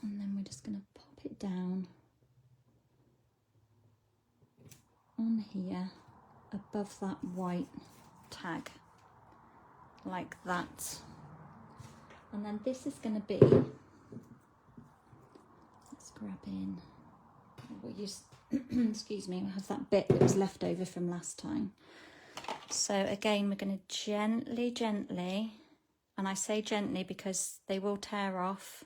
And then we're just going to pop on here above that white tag, like that. And then this is going to be, let's grab in, we'll use, excuse me, we'll have that bit that was left over from last time. So again, we're going to gently, and I say gently because they will tear off,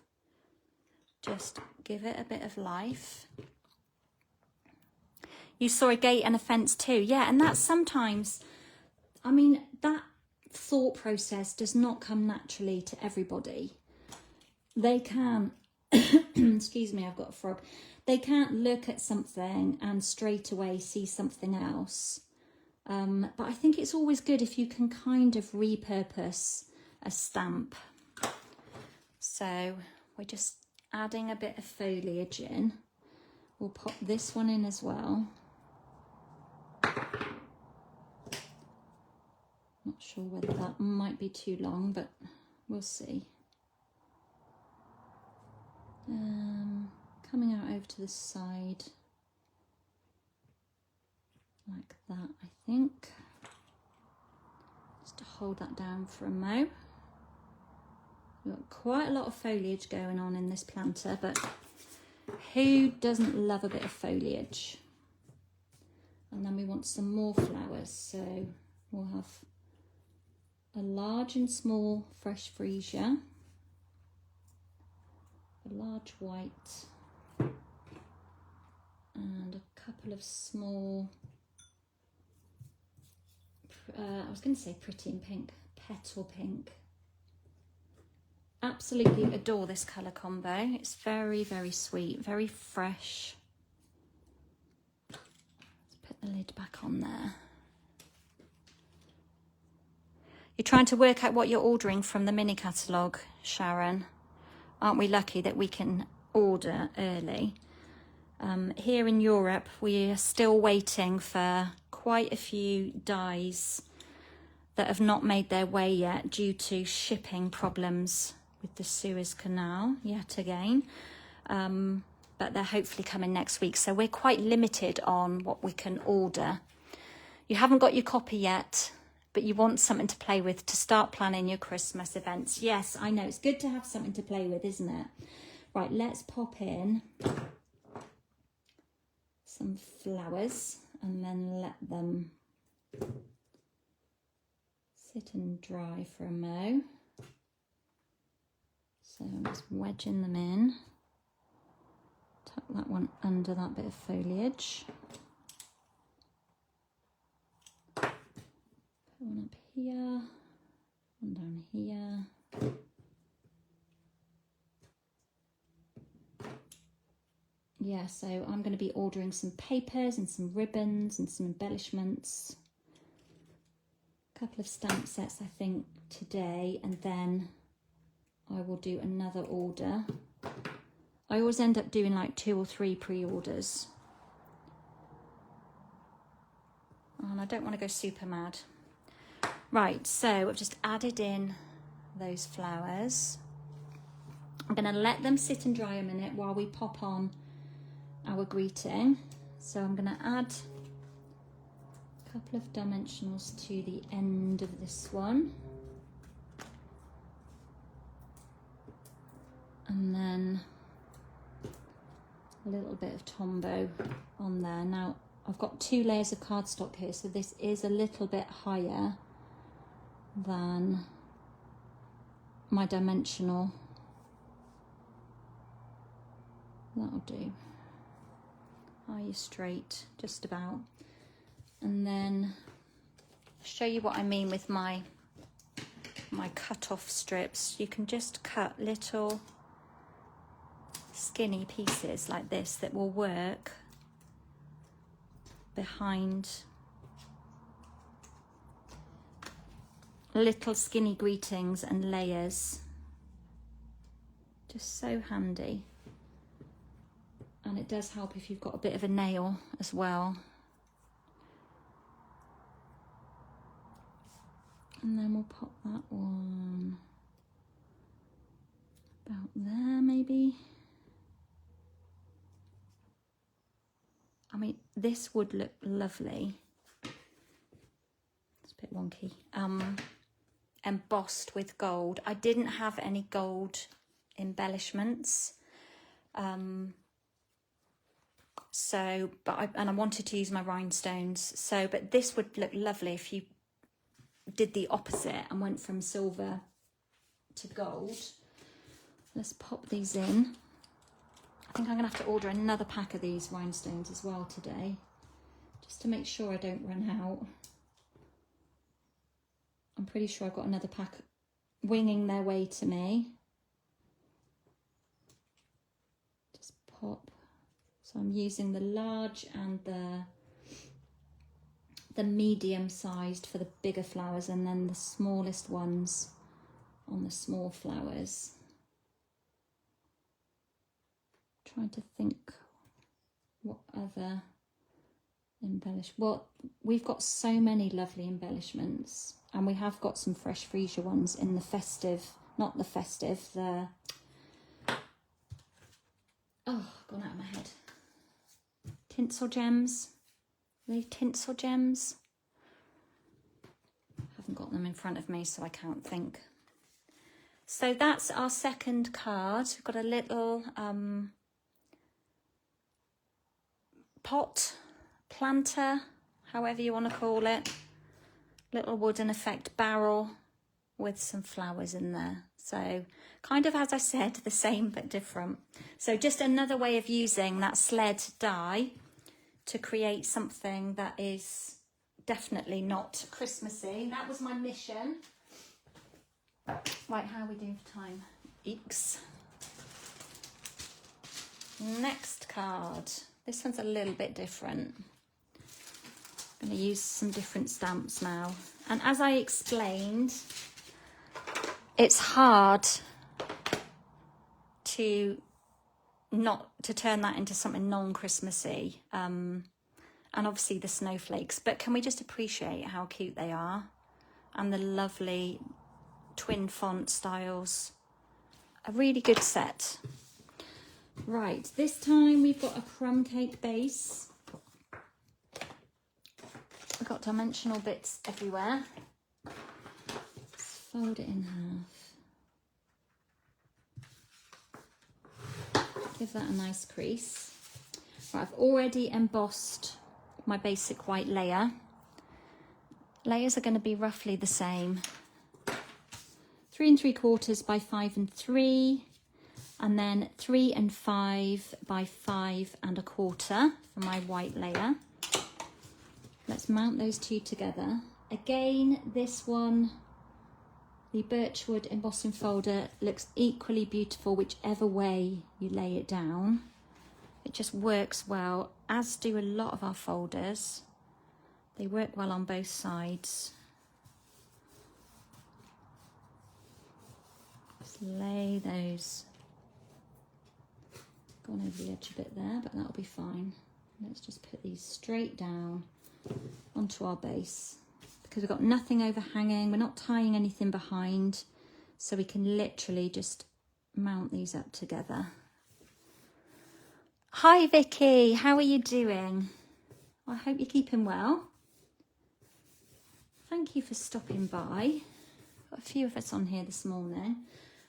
just give it a bit of life. You saw a gate and a fence too. Yeah, and that's sometimes, I mean, that thought process does not come naturally to everybody. They can, excuse me, I've got a frog. They can't look at something and straight away see something else. But I think it's always good if you can kind of repurpose a stamp. So we're just adding a bit of foliage in. We'll pop this one in as well. Not sure whether that might be too long, but we'll see. Coming out over to the side, like that, I think. Just to hold that down for a mo. We've got quite a lot of foliage going on in this planter, but who doesn't love a bit of foliage? And then we want some more flowers, so we'll have a large and small fresh freesia, a large white, and a couple of small, I was going to say pretty in pink, petal pink. Absolutely adore this colour combo. It's very, very sweet, very fresh. Let's put the lid back on there. You're trying to work out what you're ordering from the mini catalogue, Sharon. Aren't we lucky that we can order early? Here in Europe, we are still waiting for quite a few dies that have not made their way yet due to shipping problems with the Suez Canal yet again. But they're hopefully coming next week. So we're quite limited on what we can order. You haven't got your copy yet, but you want something to play with to start planning your Christmas events. Yes, I know, it's good to have something to play with, isn't it? Right, let's pop in some flowers and then let them sit and dry for a mo. So I'm just wedging them in. Tuck that one under that bit of foliage. Put one up here, one down here. Yeah, so I'm going to be ordering some papers and some ribbons and some embellishments. A couple of stamp sets, I think, today, and then I will do another order. I always end up doing like 2 or 3 pre-orders. And I don't want to go super mad. Right, so I've just added in those flowers. I'm going to let them sit and dry a minute while we pop on our greeting. So I'm going to add a couple of dimensionals to the end of this one. And then a little bit of Tombow on there. Now, I've got 2 layers of cardstock here, so this is a little bit higher than my dimensional. That'll do. Are you straight? Just about. And then I'll show you what I mean with my cut-off strips. You can just cut little skinny pieces like this that will work behind little skinny greetings and layers. Just so handy. And it does help if you've got a bit of a nail as well. And then we'll pop that one about there maybe. I mean, this would look lovely. It's a bit wonky. Embossed with gold. I didn't have any gold embellishments. But I wanted to use my rhinestones. So, but this would look lovely if you did the opposite and went from silver to gold. Let's pop these in. I think I'm gonna have to order another pack of these rhinestones as well today, just to make sure I don't run out. I'm pretty sure I've got another pack winging their way to me. Just pop. So I'm using the large and the medium sized for the bigger flowers, and then the smallest ones on the small flowers. Trying to think what other well, we've got so many lovely embellishments, and we have got some fresh freesia ones in the festive, not the festive, the, oh, gone out of my head. Tinsel gems. Are they tinsel gems? I haven't got them in front of me, so I can't think. So that's our second card. We've got a little pot, planter, however you want to call it. Little wooden effect barrel with some flowers in there. So kind of, as I said, the same but different. So just another way of using that sled die to create something that is definitely not Christmassy. That was my mission. Right, how are we doing for time? Eeks. Next card. This one's a little bit different. I'm going to use some different stamps now. And as I explained, it's hard to turn that into something non-Christmassy. And obviously the snowflakes, but can we just appreciate how cute they are? And the lovely twin font styles. A really good set. Right, this time we've got a crumb cake base. We've got dimensional bits everywhere. Let's fold it in half. Give that a nice crease. Right, I've already embossed my basic white layer. Layers are going to be roughly the same. 3 3/4 by 5 3, and then 3 5 by 5 1/4 for my white layer. Let's mount those two together. Again, this one, the birchwood embossing folder, looks equally beautiful whichever way you lay it down. It just works well, as do a lot of our folders. They work well on both sides. Just lay those. Gone over the edge a bit there, but that'll be fine. Let's just put these straight down onto our base, because we've got nothing overhanging, we're not tying anything behind, so we can literally just mount these up together. Hi Vicky, how are you doing? I hope you're keeping well. Thank you for stopping by. Got a few of us on here this morning.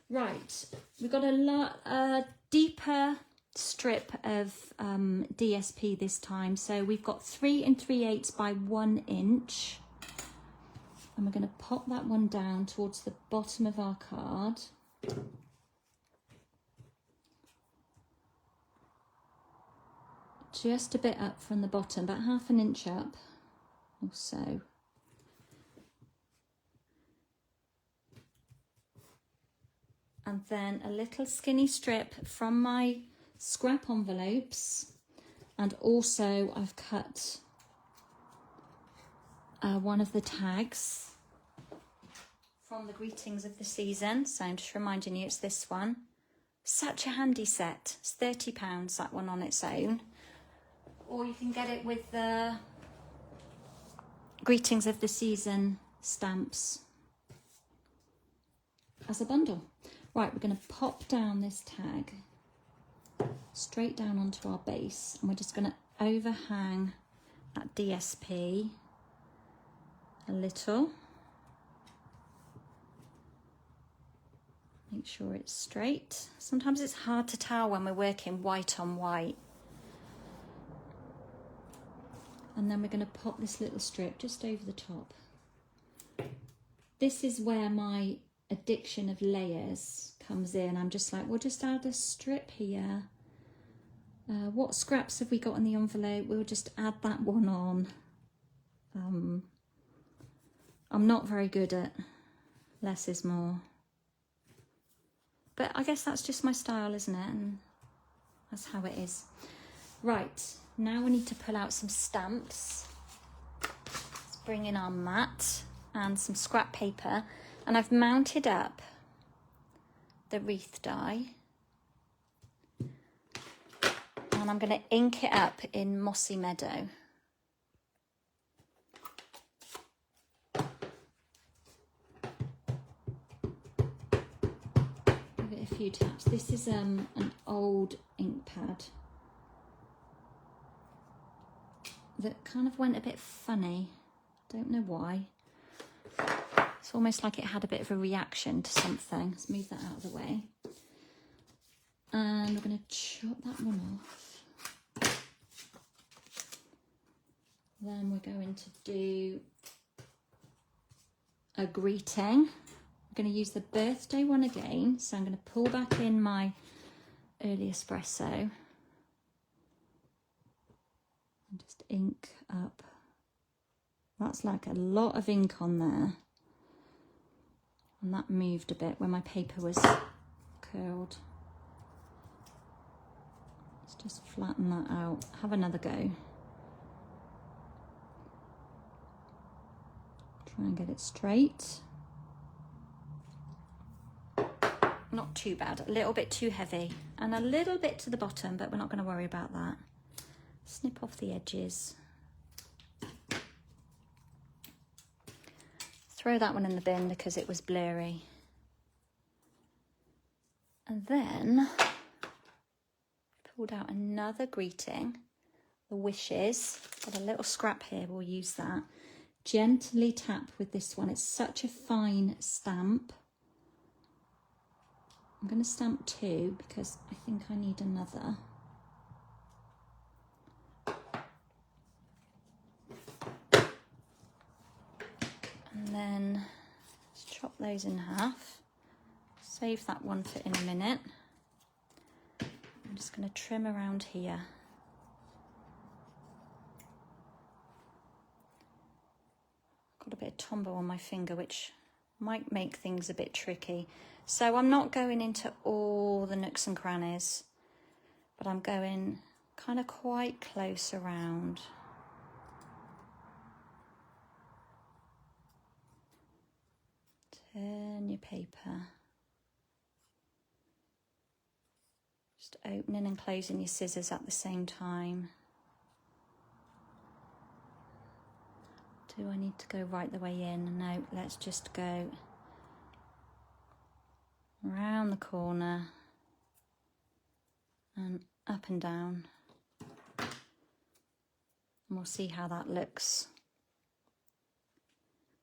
Right, we've got a deeper strip of DSP this time. So we've got 3 3/8 by 1 inch. And we're going to pop that one down towards the bottom of our card. Just a bit up from the bottom, about 1/2 inch up or so. And then a little skinny strip from my scrap envelopes, and also I've cut one of the tags from the greetings of the season, so I'm just reminding you it's this one. Such a handy set. It's £30, that one on its own, or you can get it with the greetings of the season stamps as a bundle. Right, we're going to pop down this tag straight down onto our base, and we're just going to overhang that DSP a little. Make sure it's straight. Sometimes it's hard to tell when we're working white on white. And then we're going to pop this little strip just over the top. This is where my addiction of layers comes in. I'm just like, we'll just add a strip here. What scraps have we got in the envelope? We'll just add that one on. I'm not very good at less is more. But I guess that's just my style, isn't it? And that's how it is. Right, now we need to pull out some stamps. Let's bring in our mat and some scrap paper. And I've mounted up the wreath die. And I'm going to ink it up in Mossy Meadow. A few taps. This is an old ink pad that kind of went a bit funny. Don't know why. It's almost like it had a bit of a reaction to something. Let's move that out of the way. And we're going to chop that one off. Then we're going to do a greeting. I'm going to use the birthday one again, so I'm going to pull back in my early espresso and just ink up. That's like a lot of ink on there, and that moved a bit when my paper was curled. Let's just flatten that out. Have another go. Try and get it straight. Not too bad, a little bit too heavy and a little bit to the bottom, but we're not going to worry about that. Snip off the edges. Throw that one in the bin because it was blurry. And then pulled out another greeting, the wishes. Got a little scrap here, we'll use that. Gently tap with this one, it's such a fine stamp. I'm going to stamp two because I think I need another. And then let's chop those in half. Save that one for in a minute. I'm just going to trim around here. Got a bit of tombow on my finger, which might make things a bit tricky. So I'm not going into all the nooks and crannies, but I'm going kind of quite close around. Turn your paper. Just opening and closing your scissors at the same time. Do I need to go right the way in? No, let's just go around the corner and up and down, and we'll see how that looks.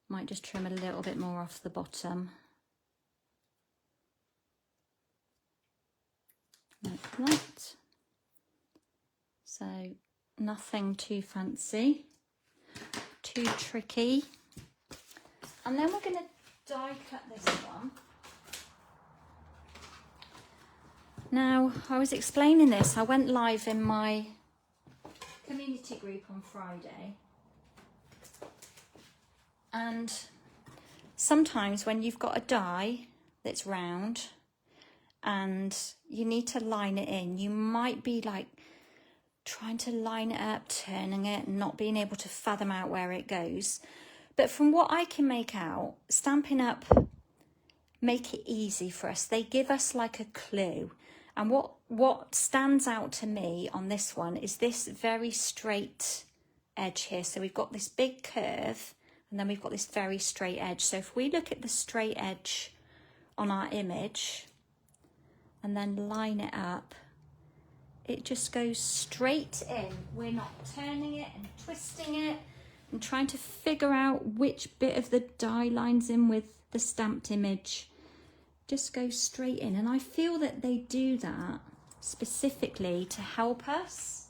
Might just trim a little bit more off the bottom, like that. So nothing too fancy, too tricky. And then we're going to die cut this one. Now, I was explaining this, I went live in my community group on Friday. And sometimes when you've got a die that's round and you need to line it in, you might be like trying to line it up, turning it, and not being able to fathom out where it goes. But from what I can make out, Stampin' Up make it easy for us. They give us like a clue. And what stands out to me on this one is this very straight edge here. So we've got this big curve and then we've got this very straight edge. So if we look at the straight edge on our image and then line it up, it just goes straight in. We're not turning it and twisting it and trying to figure out which bit of the die lines in with the stamped image. Just goes straight in, and I feel that they do that specifically to help us.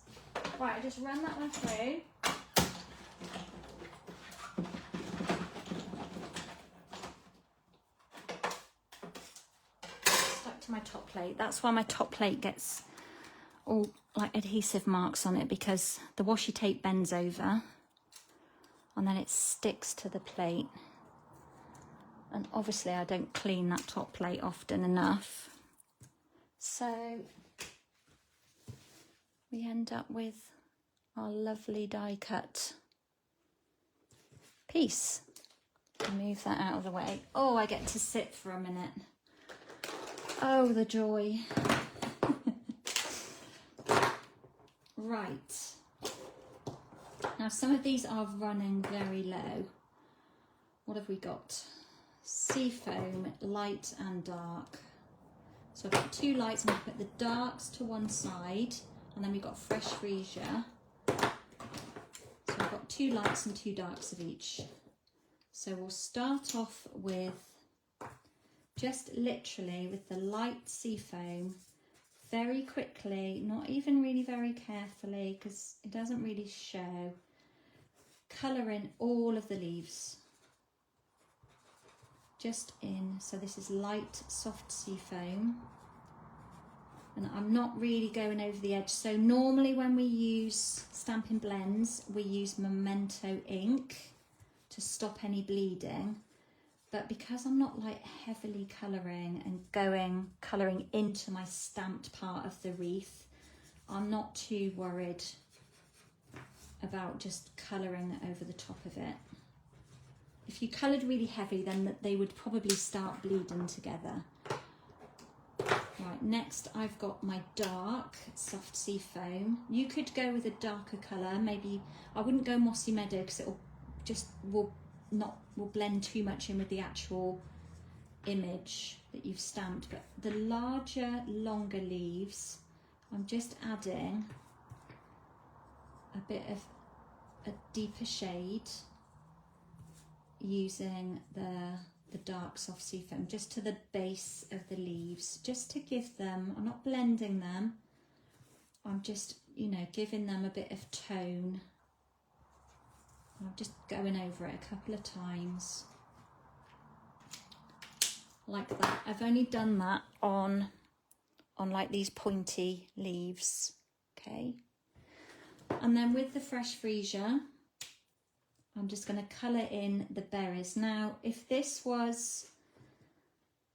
Right, I just ran that one through. Stuck to my top plate. That's why my top plate gets all like adhesive marks on it, because the washi tape bends over and then it sticks to the plate. And obviously I don't clean that top plate often enough. So we end up with our lovely die cut piece. Move that out of the way. Oh, I get to sit for a minute. Oh, the joy. Right. Now some of these are running very low. What have we got? Seafoam, light and dark. So I've got two lights, and I've put the darks to one side, and then we've got fresh freesia. So I've got two lights and two darks of each. So we'll start off with just literally with the light seafoam, very quickly, not even really very carefully because it doesn't really show, colour in all of the leaves. Just in, so this is light, soft seafoam. And I'm not really going over the edge. So normally when we use Stampin' Blends, we use Memento ink to stop any bleeding. But because I'm not like heavily colouring and colouring into my stamped part of the wreath, I'm not too worried about just colouring over the top of it. If you coloured really heavy, then they would probably start bleeding together. Right, next I've got my dark soft seafoam. You could go with a darker colour, maybe. I wouldn't go Mossy Meadow because it'll just will blend too much in with the actual image that you've stamped. But the larger, longer leaves, I'm just adding a bit of a deeper shade using the dark soft seafoam just to the base of the leaves, just to give them, I'm not blending them, I'm just, you know, giving them a bit of tone. I'm just going over it a couple of times like that. I've only done that on like these pointy leaves, okay? And then with the fresh freesia, I'm just going to colour in the berries. Now, if this was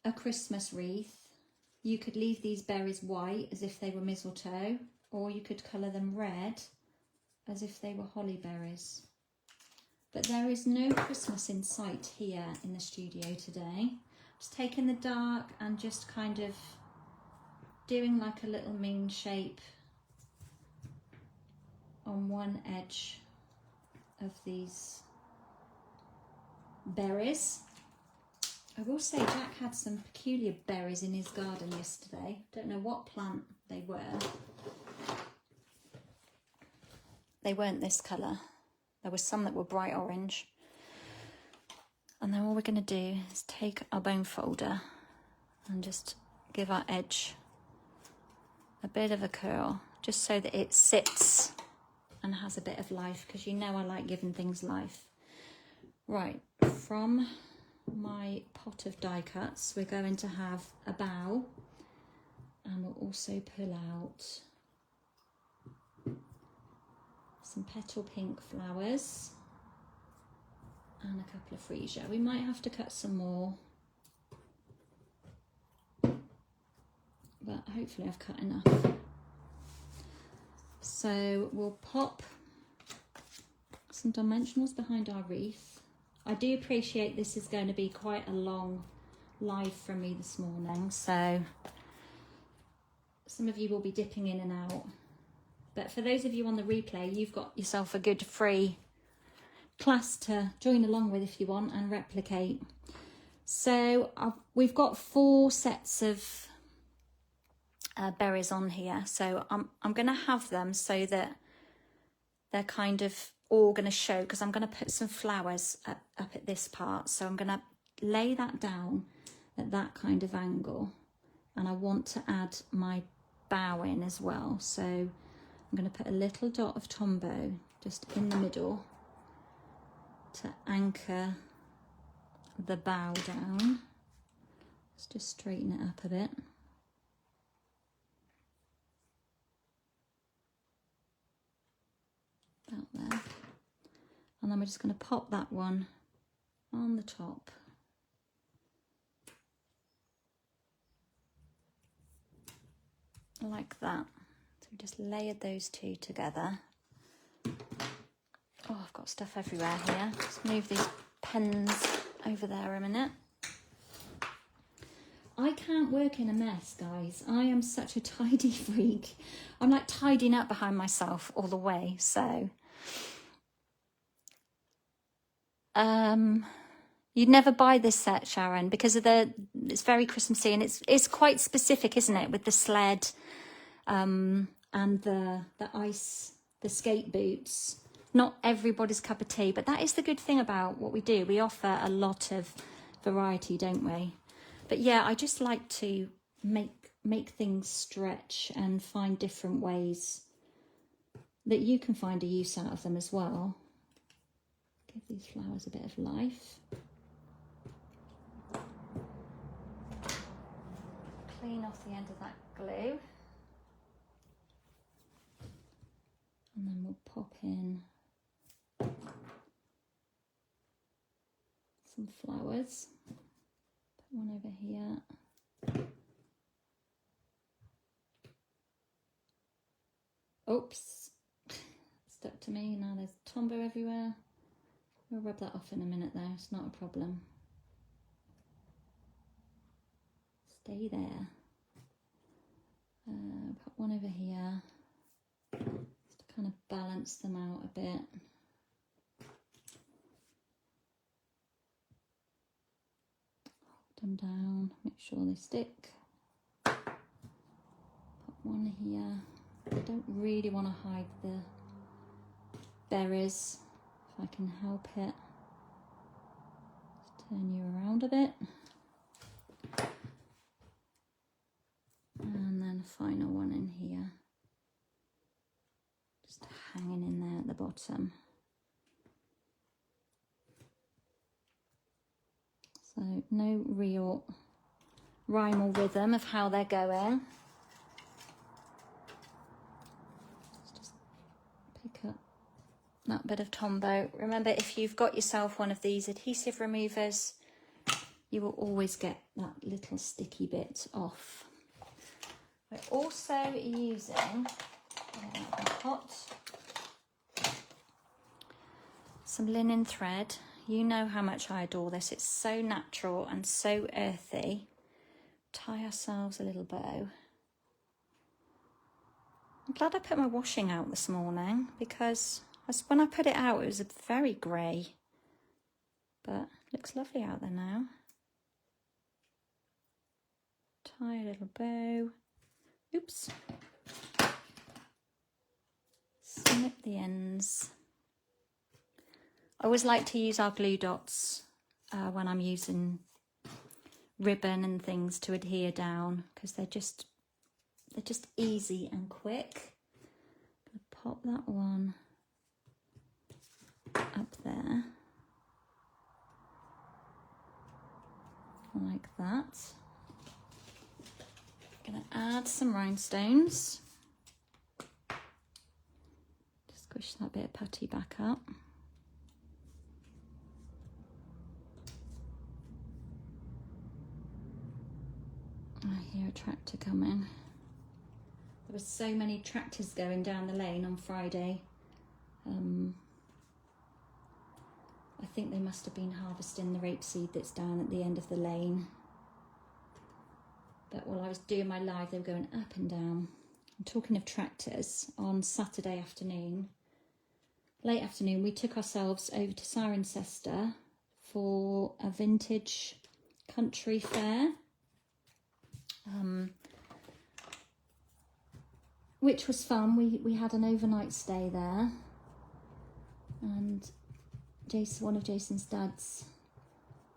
a Christmas wreath, you could leave these berries white as if they were mistletoe, or you could colour them red as if they were holly berries. But there is no Christmas in sight here in the studio today. Just taking the dark and just kind of doing like a little moon shape on one edge of these berries. I will say Jack had some peculiar berries in his garden yesterday. Don't know what plant they were. They weren't this colour. There were some that were bright orange. And then all we're going to do is take our bone folder and just give our edge a bit of a curl, just so that it sits and has a bit of life, because you know I like giving things life. Right, from my pot of die cuts, we're going to have a bow, and we'll also pull out some petal pink flowers and a couple of freesia. We might have to cut some more, but hopefully I've cut enough. So we'll pop some dimensionals behind our wreath. I do appreciate this is going to be quite a long live from me this morning, so some of you will be dipping in and out. But for those of you on the replay, you've got yourself a good free class to join along with if you want and replicate. So we've got 4 sets of berries on here. So I'm going to have them so that they're kind of all going to show, because I'm going to put some flowers up at this part. So I'm going to lay that down at that kind of angle, and I want to add my bow in as well. So I'm going to put a little dot of Tombow just in the middle to anchor the bow down. Let's just straighten it up a bit. About there. And then we're just going to pop that one on the top. Like that. So we just layered those two together. Oh, I've got stuff everywhere here. Let's move these pens over there a minute. I can't work in a mess, guys. I am such a tidy freak. I'm like tidying up behind myself all the way. So, you'd never buy this set, Sharon, because of it's very Christmassy, and it's quite specific, isn't it, with the sled, and the ice, the skate boots. Not everybody's cup of tea, but that is the good thing about what we do. We offer a lot of variety, don't we? But yeah, I just like to make things stretch and find different ways that you can find a use out of them as well. Give these flowers a bit of life. Clean off the end of that glue. And then we'll pop in some flowers. Put one over here. Oops, stuck to me. Now there's Tombow everywhere. We'll rub that off in a minute though, it's not a problem. Stay there. Put one over here. Just to kind of balance them out a bit. Hold them down, make sure they stick. Put one here. I don't really want to hide the berries, if I can help it. Just turn you around a bit. And then a final one in here. Just hanging in there at the bottom. So no real rhyme or rhythm of how they're going. Just pick up that bit of Tombow. Remember, if you've got yourself one of these adhesive removers, you will always get that little sticky bit off. We're also using hot some linen thread. You know how much I adore this. It's so natural and so earthy. Tie ourselves a little bow. I'm glad I put my washing out this morning, because when I put it out it was very grey, but it looks lovely out there now. Tie a little bow. Oops. Snip the ends. I always like to use our glue dots when I'm using ribbon and things to adhere down, because they're just easy and quick. Pop that one up there, like that. Gonna add some rhinestones. Just squish that bit of putty back up. I hear a tractor coming. There were so many tractors going down the lane on Friday. I think they must have been harvesting the rapeseed that's down at the end of the lane. But while I was doing my live, they were going up and down. And talking of tractors, on Saturday afternoon, late afternoon, we took ourselves over to Cirencester for a vintage country fair. which was fun. We had an overnight stay there, and Jason, one of Jason's dad's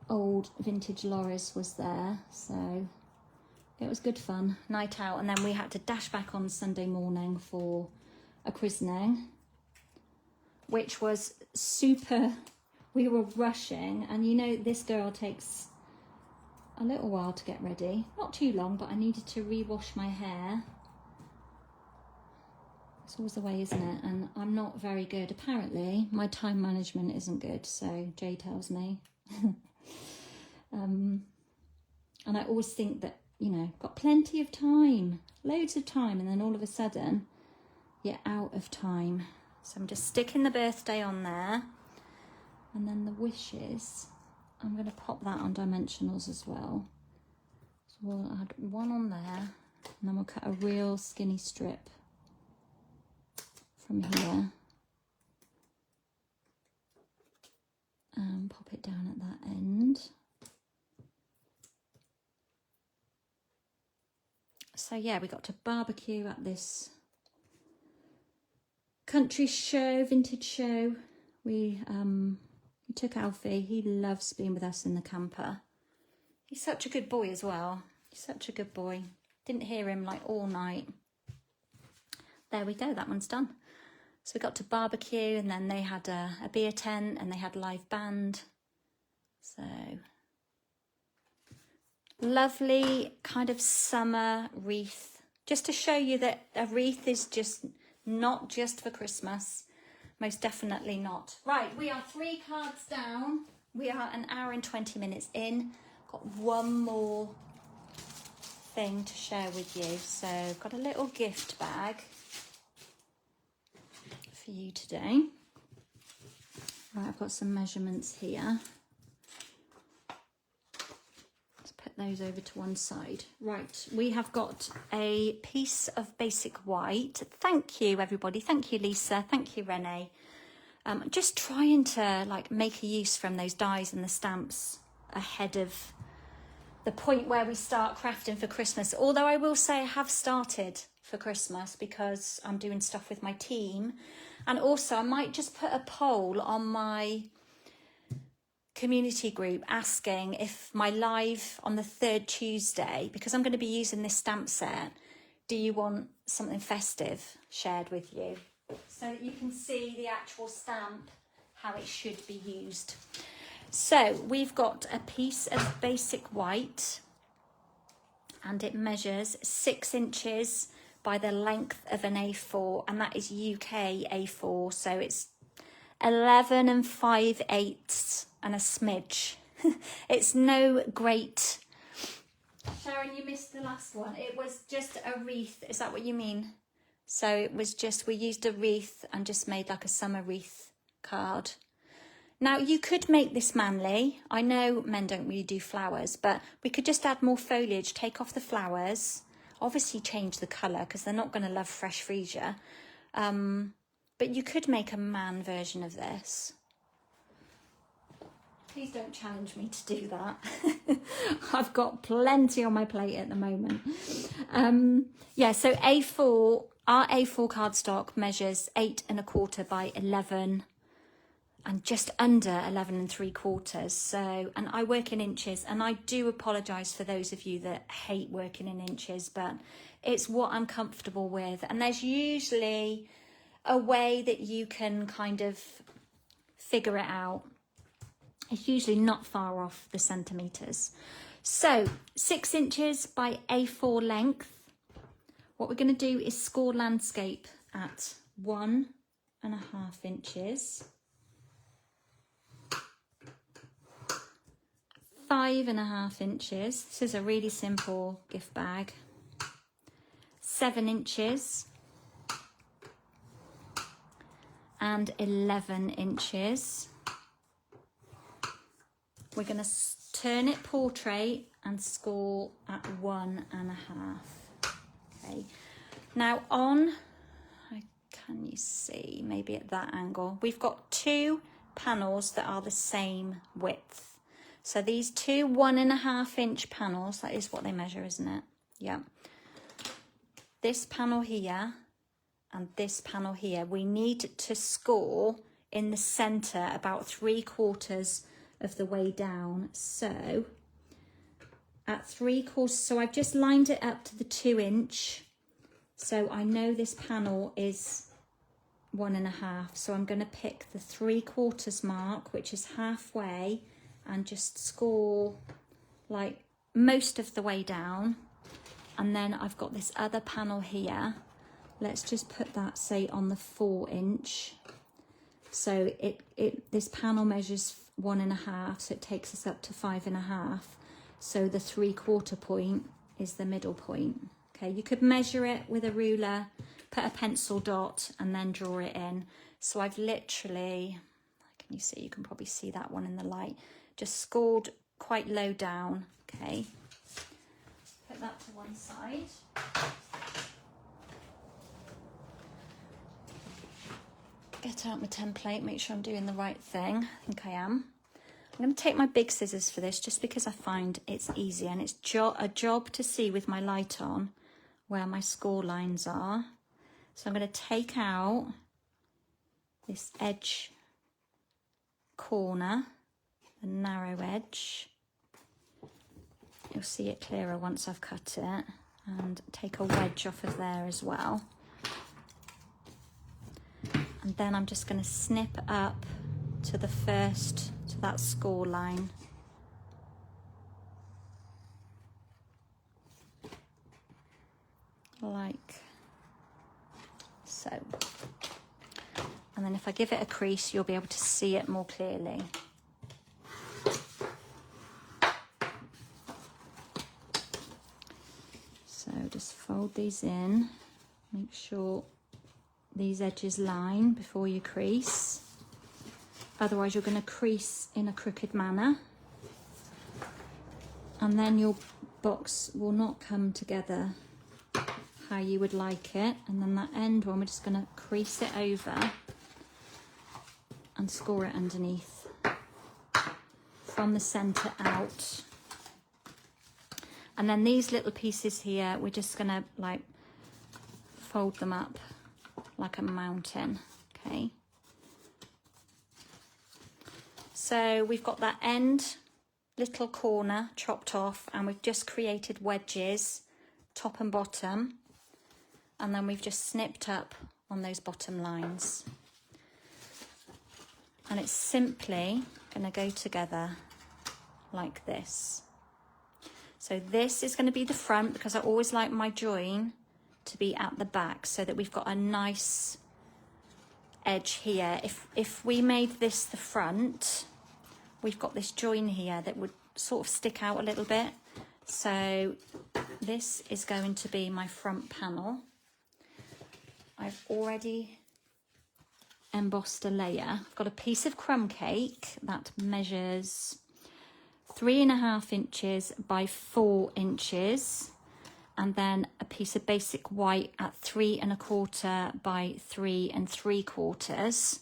old vintage lorries was there, so it was good fun, night out. And then we had to dash back on Sunday morning for a christening, which was super. We were rushing, and you know this girl takes a little while to get ready, not too long, but I needed to rewash my hair. It's always the way, isn't it? And I'm not very good. Apparently, my time management isn't good, so Jay tells me. And I always think that, you know, got plenty of time, loads of time, and then all of a sudden, you're out of time. So I'm just sticking the birthday on there, and then the wishes, I'm going to pop that on dimensionals as well. So we'll add one on there, and then we'll cut a real skinny strip from here and pop it down at that end. So yeah, we got to barbecue at this country show, vintage show. We took Alfie. He loves being with us in the camper. He's such a good boy as well. He's such a good boy. Didn't hear him like all night. There we go, that one's done. So we got to barbecue, and then they had a beer tent, and they had a live band. So lovely kind of summer wreath, just to show you that a wreath is just not just for Christmas. Most definitely not. Right, we are 3 cards down. We are an hour and 20 minutes in. Got one more thing to share with you. So I've got a little gift bag for you today. Right, I've got some measurements here. Let's put those over to one side. Right, we have got a piece of basic white. Thank you, everybody. Thank you, Lisa. Thank you, Renee. Just trying to like make a use from those dies and the stamps ahead of the point where we start crafting for Christmas. Although I will say I have started for Christmas because I'm doing stuff with my team. And also I might just put a poll on my community group asking if my live on the 3rd Tuesday, because I'm going to be using this stamp set, do you want something festive shared with you? So that you can see the actual stamp, how it should be used. So we've got a piece of basic white, and it measures 6 inches by the length of an A4, and that is UK A4, so it's 11 5/8 and a smidge. It's no great. Sharon, you missed the last one. It was just a wreath. Is that what you mean? So it was just, we used a wreath and just made like a summer wreath card. Now you could make this manly. I know men don't really do flowers, but we could just add more foliage, take off the flowers, obviously change the colour because they're not going to love fresh freesia. But you could make a man version of this. Please don't challenge me to do that. I've got plenty on my plate at the moment. Yeah, so A4, our A4 cardstock measures 8 1/4 by 11 and just under 11 3/4. So, and I work in inches, and I do apologise for those of you that hate working in inches, but it's what I'm comfortable with. And there's usually a way that you can kind of figure it out. It's usually not far off the centimetres. So 6 inches by A4 length. What we're going to do is score landscape at 1.5 inches. 5.5 inches. This is a really simple gift bag. 7 inches. And 11 inches. We're going to turn it portrait and score at 1.5. Okay. Now on, can you see, maybe at that angle, we've got 2 panels that are the same width. So these 2 1.5 inch panels, that is what they measure, isn't it? Yeah. This panel here and this panel here, we need to score in the center about 3/4 of the way down. So at 3/4, so I've just lined it up to the 2-inch. So I know this panel is 1.5. So I'm going to pick the 3/4 mark, which is halfway, and just score like most of the way down. And then I've got this other panel here. Let's just put that, say, on the 4-inch. So this panel measures 1.5, so it takes us up to 5.5. So the 3/4 point is the middle point. Okay, you could measure it with a ruler, put a pencil dot, and then draw it in. So I've literally, can you see? You can probably see that one in the light. Just scored quite low down. Okay, put that to one side. Get out my template, make sure I'm doing the right thing. I think I am. I'm going to take my big scissors for this just because I find it's easy, and it's a job to see with my light on where my score lines are. So I'm going to take out this edge corner, the narrow edge. You'll see it clearer once I've cut it, and take a wedge off of there as well. And then I'm just going to snip up to to that score line. Like so. And then if I give it a crease, you'll be able to see it more clearly. So just fold these in, make sure these edges line before you crease. Otherwise you're going to crease in a crooked manner, and then your box will not come together how you would like it. And then that end one, we're just going to crease it over and score it underneath from the center out. And then these little pieces here, we're just going to like fold them up like a mountain. Okay, so we've got that end little corner chopped off, and we've just created wedges top and bottom, and then we've just snipped up on those bottom lines, and it's simply going to go together like this. So this is going to be the front, because I always like my join to be at the back, so that we've got a nice edge here. If we made this the front, we've got this join here that would sort of stick out a little bit. So this is going to be my front panel. I've already embossed a layer. I've got a piece of crumb cake that measures 3.5 inches by 4 inches, and then a piece of basic white at 3.25 by 3.75.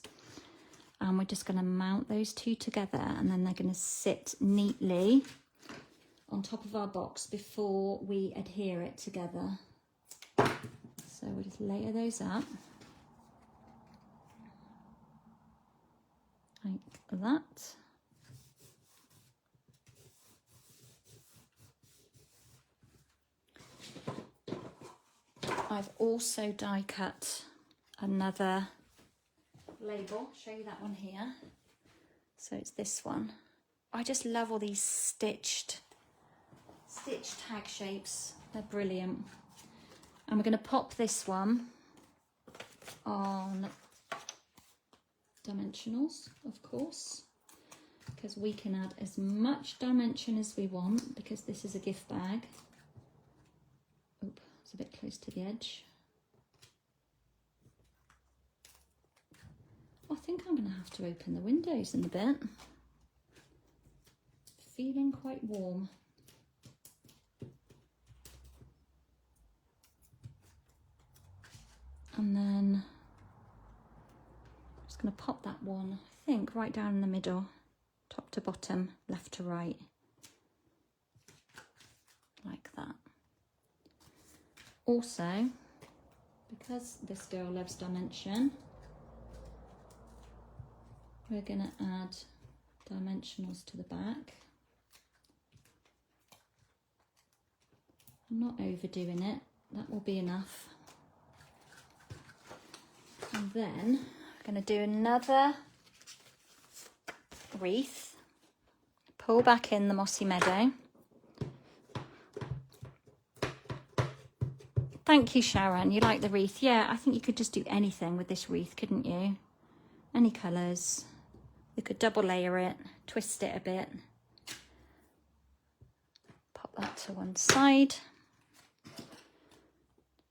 And we're just going to mount those two together, and then they're going to sit neatly on top of our box before we adhere it together. So we'll just layer those up like that. I've also die cut another label. Show you that one here. So it's this one. I just love all these stitched tag shapes. They're brilliant. And we're going to pop this one on dimensionals, of course, because we can add as much dimension as we want, because this is a gift bag. Oop, it's a bit close to the edge. I think I'm going to have to open the windows in a bit. Feeling quite warm. And then I'm just going to pop that one, I think, right down in the middle, top to bottom, left to right, like that. Also, because this girl loves dimension, we're going to add dimensionals to the back. I'm not overdoing it, that will be enough. And then I'm going to do another wreath, pull back in the mossy meadow. Thank you, Sharon, you like the wreath. Yeah, I think you could just do anything with this wreath, couldn't you? Any colours. You could double layer it, twist it a bit. Pop that to one side.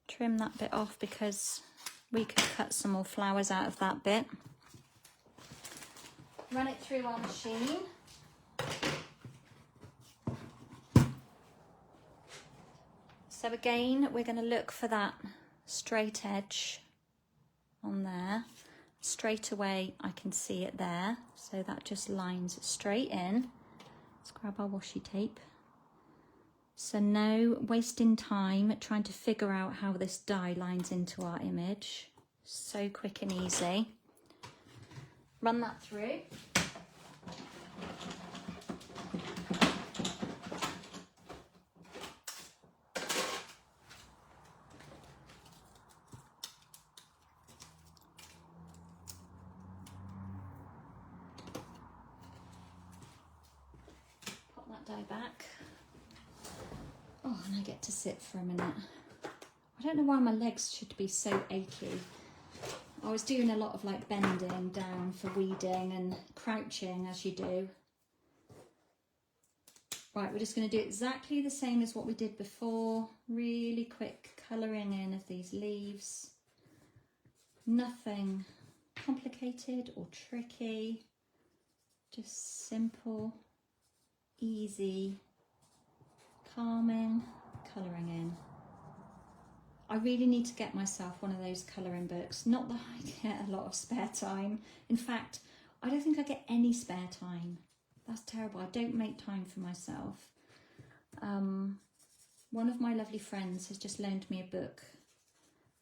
Trim that bit off because we could cut some more flowers out of that bit. Run it through our machine. So again, we're going to look for that straight edge on there. Straight away, I can see it there. So that just lines straight in. Let's grab our washi tape. So no wasting time trying to figure out how this die lines into our image. So quick and easy. Run that through. Pop that die back. Oh, and I get to sit for a minute. I don't know why my legs should be so achy. I was doing a lot of like bending down for weeding and crouching as you do. Right, we're just going to do exactly the same as what we did before. Really quick colouring in of these leaves. Nothing complicated or tricky. Just simple, easy, calming colouring in. I really need to get myself one of those colouring books. Not that I get a lot of spare time. In fact, I don't think I get any spare time. That's terrible. I don't make time for myself. One of my lovely friends has just loaned me a book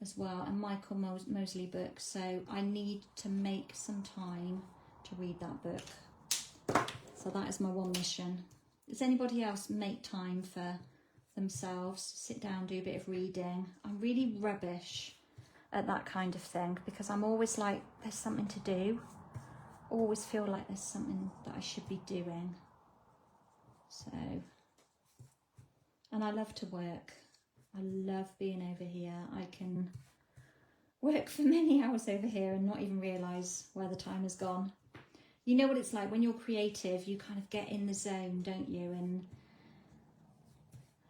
as well, a Michael Mosley book. So I need to make some time to read that book. So that is my one mission. Does anybody else make time for themselves, sit down, do a bit of reading? I'm really rubbish at that kind of thing because I'm always like, there's something to do. Always feel like there's something that I should be doing. So, and I love to work. I love being over here. I can work for many hours over here and not even realise where the time has gone. You know what it's like when you're creative, you kind of get in the zone, don't you? And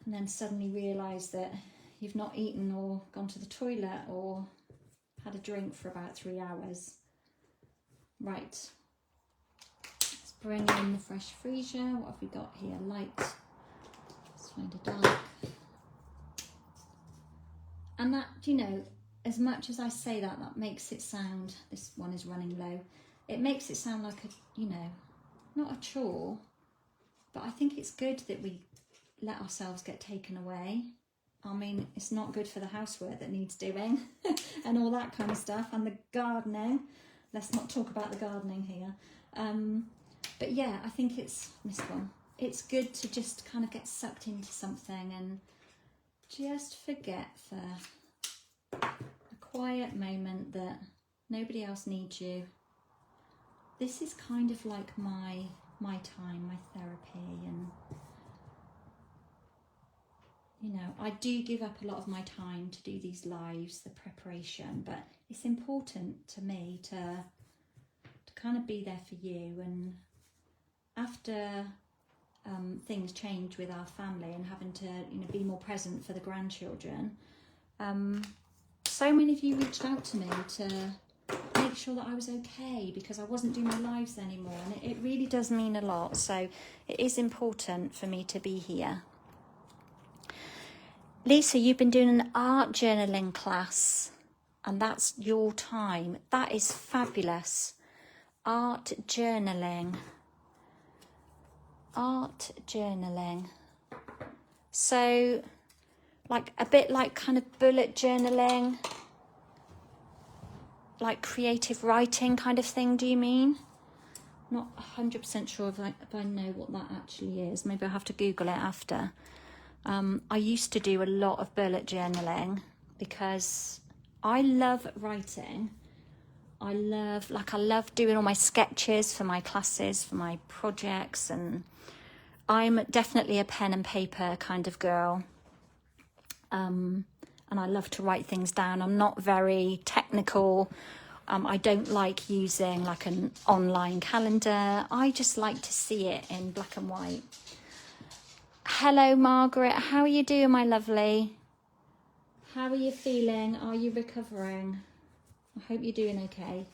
then suddenly realise that you've not eaten or gone to the toilet or had a drink for about 3 hours. Right, let's bring in the fresh freesia. What have we got here? Light, let's find a dark. And that, you know, as much as I say that, that makes it sound, this one is running low, it makes it sound like a, you know, not a chore, but I think it's good that we let ourselves get taken away. I mean, it's not good for the housework that needs doing and all that kind of stuff, and the gardening. Let's not talk about the gardening here. But yeah, I think it's this one. It's good to just kind of get sucked into something and just forget for a quiet moment that nobody else needs you. This is kind of like my time, my therapy, and you know, I do give up a lot of my time to do these lives, the preparation, but it's important to me to kind of be there for you. And after things change with our family and having to, you know, be more present for the grandchildren, so many of you reached out to me to make sure that I was okay because I wasn't doing my lives anymore, and it really does mean a lot. So it is important for me to be here. Lisa, you've been doing an art journaling class and that's your time. That is fabulous. Art journaling. Art journaling. So like a bit like kind of bullet journaling, like creative writing kind of thing, do you mean? Not 100% sure if I know what that actually is. Maybe I'll have to Google it after. I used to do a lot of bullet journaling because I love writing. I love doing all my sketches for my classes, for my projects, and I'm definitely a pen and paper kind of girl. And I love to write things down. I'm not very technical. I don't like using like an online calendar. I just like to see it in black and white. Hello, Margaret. How are you doing, my lovely? How are you feeling? Are you recovering? I hope you're doing okay.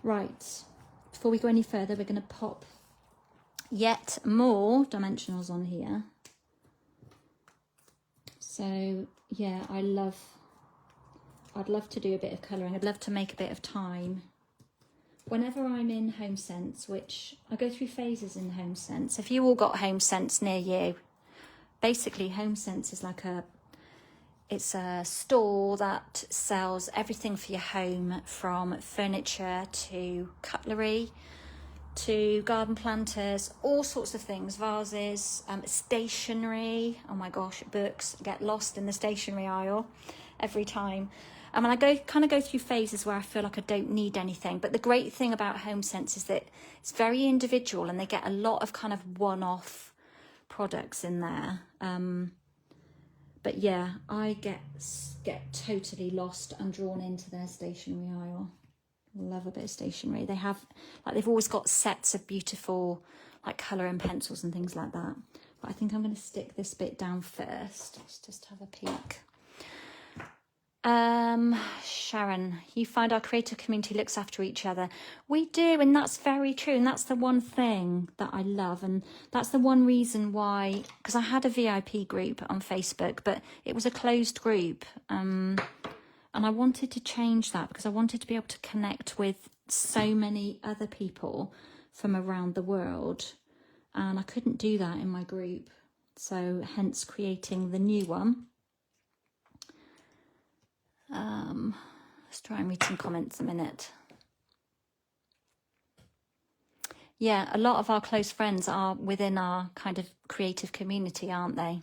Right, before we go any further, we're going to pop yet more dimensionals on here. So yeah, I'd love to do a bit of colouring. I'd love to make a bit of time. Whenever I'm in HomeSense, which I go through phases in HomeSense. If you all got HomeSense near you, basically HomeSense is like it's a store that sells everything for your home, from furniture to cutlery to garden planters, all sorts of things, vases, stationery. Oh my gosh, books get lost in the stationery aisle every time. And I kind of go through phases where I feel like I don't need anything. But the great thing about HomeSense is that it's very individual, and they get a lot of kind of one-off products in there. But yeah, I get totally lost and drawn into their stationery aisle. Love a bit of stationery. They've always got sets of beautiful like colouring pencils and things like that. But I think I'm going to stick this bit down first. Let's just have a peek. Sharon, you find our creative community looks after each other. We do, and that's very true. And that's the one thing that I love. And that's the one reason why, because I had a VIP group on Facebook, but it was a closed group. And I wanted to change that because I wanted to be able to connect with so many other people from around the world. And I couldn't do that in my group. So hence creating the new one. Let's try and read some comments a minute. Yeah, a lot of our close friends are within our kind of creative community, aren't they?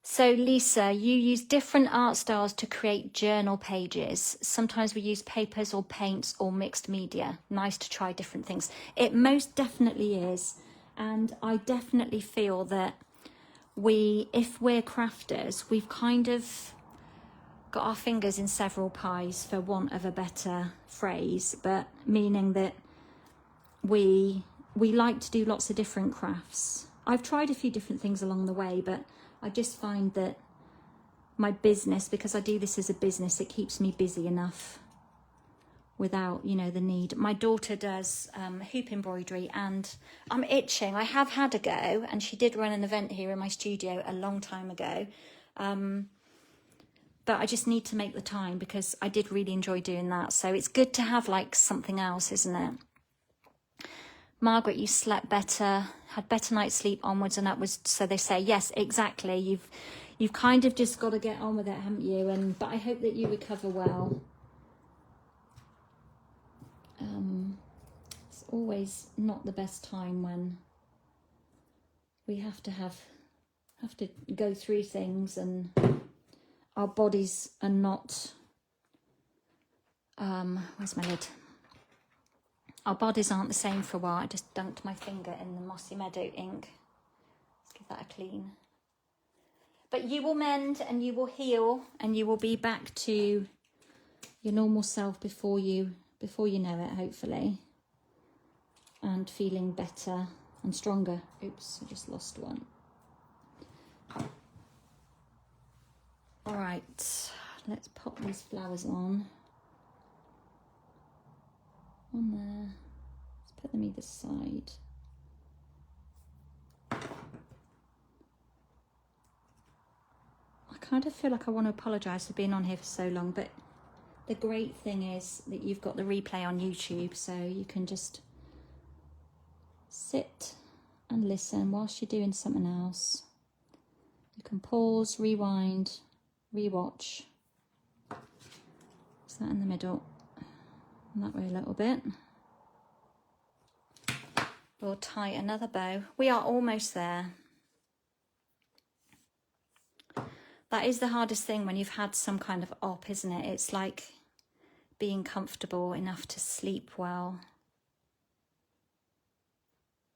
So Lisa, you use different art styles to create journal pages. Sometimes we use papers or paints or mixed media. Nice to try different things. It most definitely is. And I definitely feel that if we're crafters, we've kind of got our fingers in several pies, for want of a better phrase, but meaning that we like to do lots of different crafts. I've tried a few different things along the way, but I just find that my business, because I do this as a business, it keeps me busy enough without, the need. My daughter does hoop embroidery, and I'm itching. I have had a go, and she did run an event here in my studio a long time ago. But I just need to make the time because I did really enjoy doing that. So it's good to have like something else, isn't it? Margaret, you slept better, had better night's sleep onwards and upwards. So they say, yes, exactly. You've kind of just got to get on with it, haven't you? But I hope that you recover well. It's always not the best time when we have to go through things and our bodies are not, where's my lid? Our bodies aren't the same for a while. I just dunked my finger in the Mossy Meadow ink. Let's give that a clean. But you will mend and you will heal and you will be back to your normal self before you know it, hopefully. And feeling better and stronger. Oops, I just lost one. All right, let's pop these flowers on there. Let's put them either side. I kind of feel like I want to apologise for being on here for so long, but the great thing is that you've got the replay on YouTube, so you can just sit and listen whilst you're doing something else. You can pause, rewind, rewatch. that in the middle, and that way a little bit. We'll tie another bow. We are almost there. That is the hardest thing when you've had some kind of op, isn't it? It's like being comfortable enough to sleep well.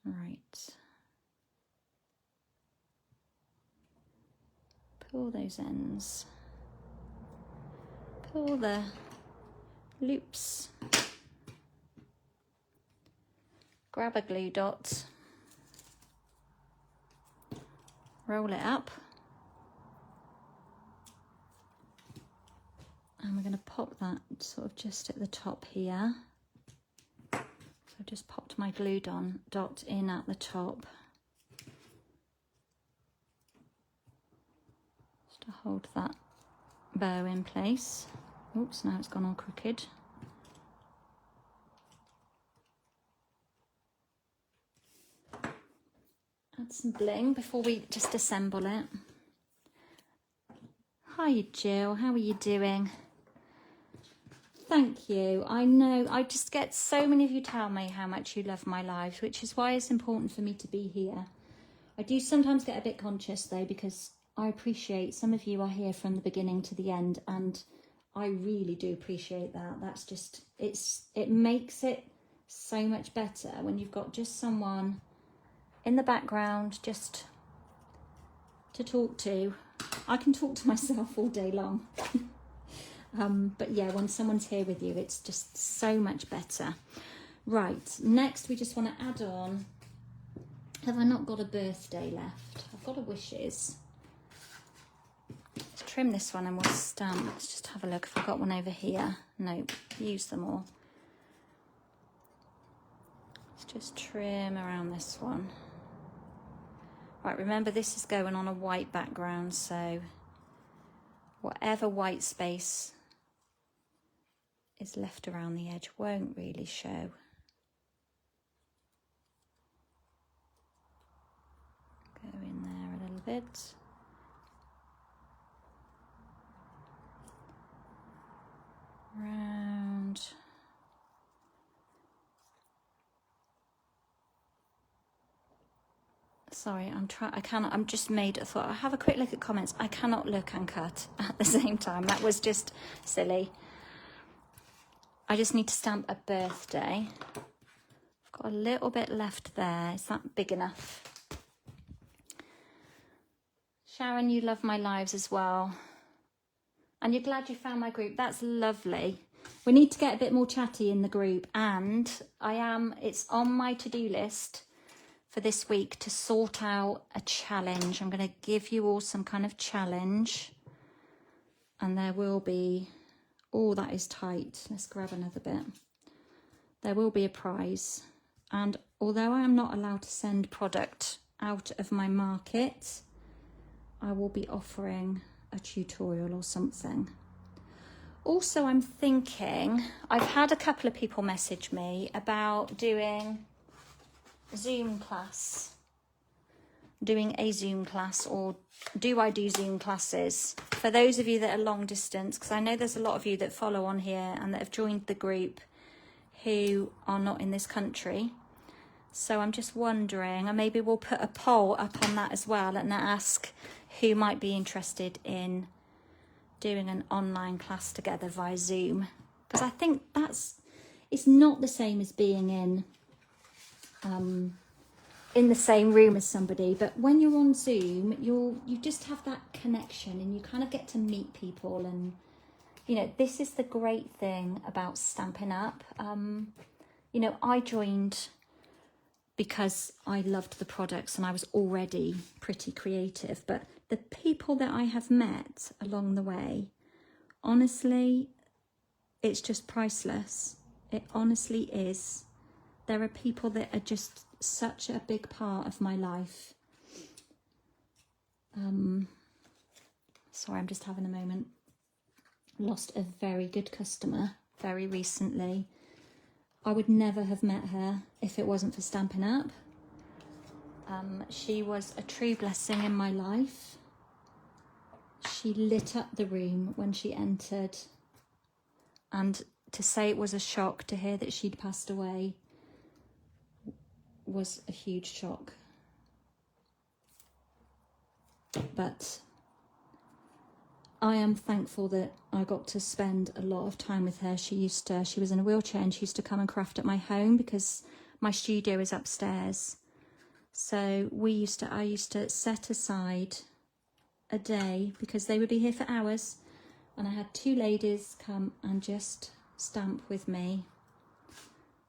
Right. Pull those ends. Pull the loops. Grab a glue dot. Roll it up. And we're going to pop that sort of just at the top here. So I've just popped my glue dot in at the top. Just to hold that bow in place. Oops, now it's gone all crooked. Add some bling before we just assemble it. Hi Jill, how are you doing? Thank you. I know I just get so many of you tell me how much you love my lives, which is why it's important for me to be here. I do sometimes get a bit conscious though, because I appreciate some of you are here from the beginning to the end, and I really do appreciate that. That's just, it makes it so much better when you've got just someone in the background just to talk to. I can talk to myself all day long. But yeah, when someone's here with you, it's just so much better. Right, next we just want to add on, have I not got a birthday left? I've got a wishes. Let's trim this one and we'll stamp. Let's just have a look if I've got one over here. No, use them all. Let's just trim around this one. Right, remember this is going on a white background, so whatever white space is left around the edge won't really show. Go in there a little bit. Round. Sorry, I'm just made a thought. I have a quick look at comments. I cannot look and cut at the same time. That was just silly. I just need to stamp a birthday. I've got a little bit left there. Is that big enough? Sharon, you love my lives as well. And you're glad you found my group. That's lovely. We need to get a bit more chatty in the group. And it's on my to-do list for this week to sort out a challenge. I'm going to give you all some kind of challenge. And there will be... Oh, that is tight. Let's grab another bit. There will be a prize. And although I am not allowed to send product out of my market, I will be offering a tutorial or something. Also, I'm thinking, I've had a couple of people message me about doing a Zoom class, or do I do Zoom classes? For those of you that are long distance, because I know there's a lot of you that follow on here and that have joined the group who are not in this country. So I'm just wondering, and maybe we'll put a poll up on that as well and ask who might be interested in doing an online class together via Zoom. Because I think it's not the same as being in the same room as somebody, but when you're on Zoom, you just have that connection and you kind of get to meet people. And you know, this is the great thing about Stampin' Up. You know, I joined because I loved the products and I was already pretty creative, but the people that I have met along the way, honestly, it's just priceless. It honestly is. There are people that are just such a big part of my life. Sorry, I'm just having a moment. Lost a very good customer very recently. I would never have met her if it wasn't for Stampin' Up. She was a true blessing in my life. She lit up the room when she entered. And to say it was a shock to hear that she'd passed away was a huge shock. But I am thankful that I got to spend a lot of time with her. She was in a wheelchair and she used to come and craft at my home because my studio is upstairs. So I used to set aside a day because they would be here for hours, and I had 2 ladies come and just stamp with me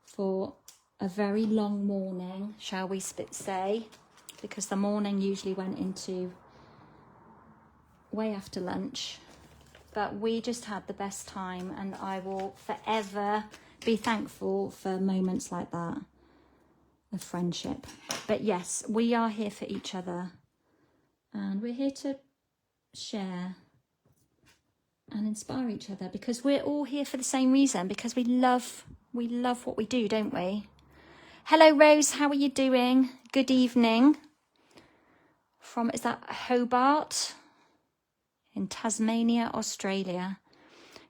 for a very long morning, shall we say, because the morning usually went into way after lunch. But we just had the best time, and I will forever be thankful for moments like that of friendship. But yes, we are here for each other, and we're here to share and inspire each other, because we're all here for the same reason, because we love what we do, don't we? Hello Rose, how are you doing? Good evening from, is that Hobart in Tasmania, Australia?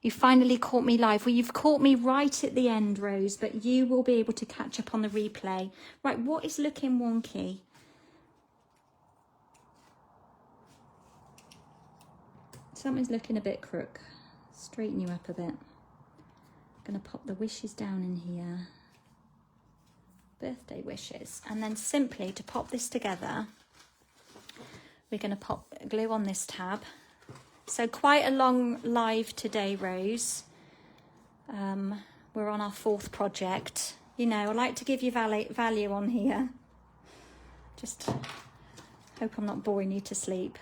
You finally caught me live. Well, you've caught me right at the end, Rose, but you will be able to catch up on the replay. Right, what is looking wonky? Something's looking a bit crook. Straighten you up a bit. I'm going to pop the wishes down in here. Birthday wishes. And then simply to pop this together, we're going to pop glue on this tab. So quite a long live today, Rose. We're on our 4th project. You know, I like to give you value on here. Just hope I'm not boring you to sleep.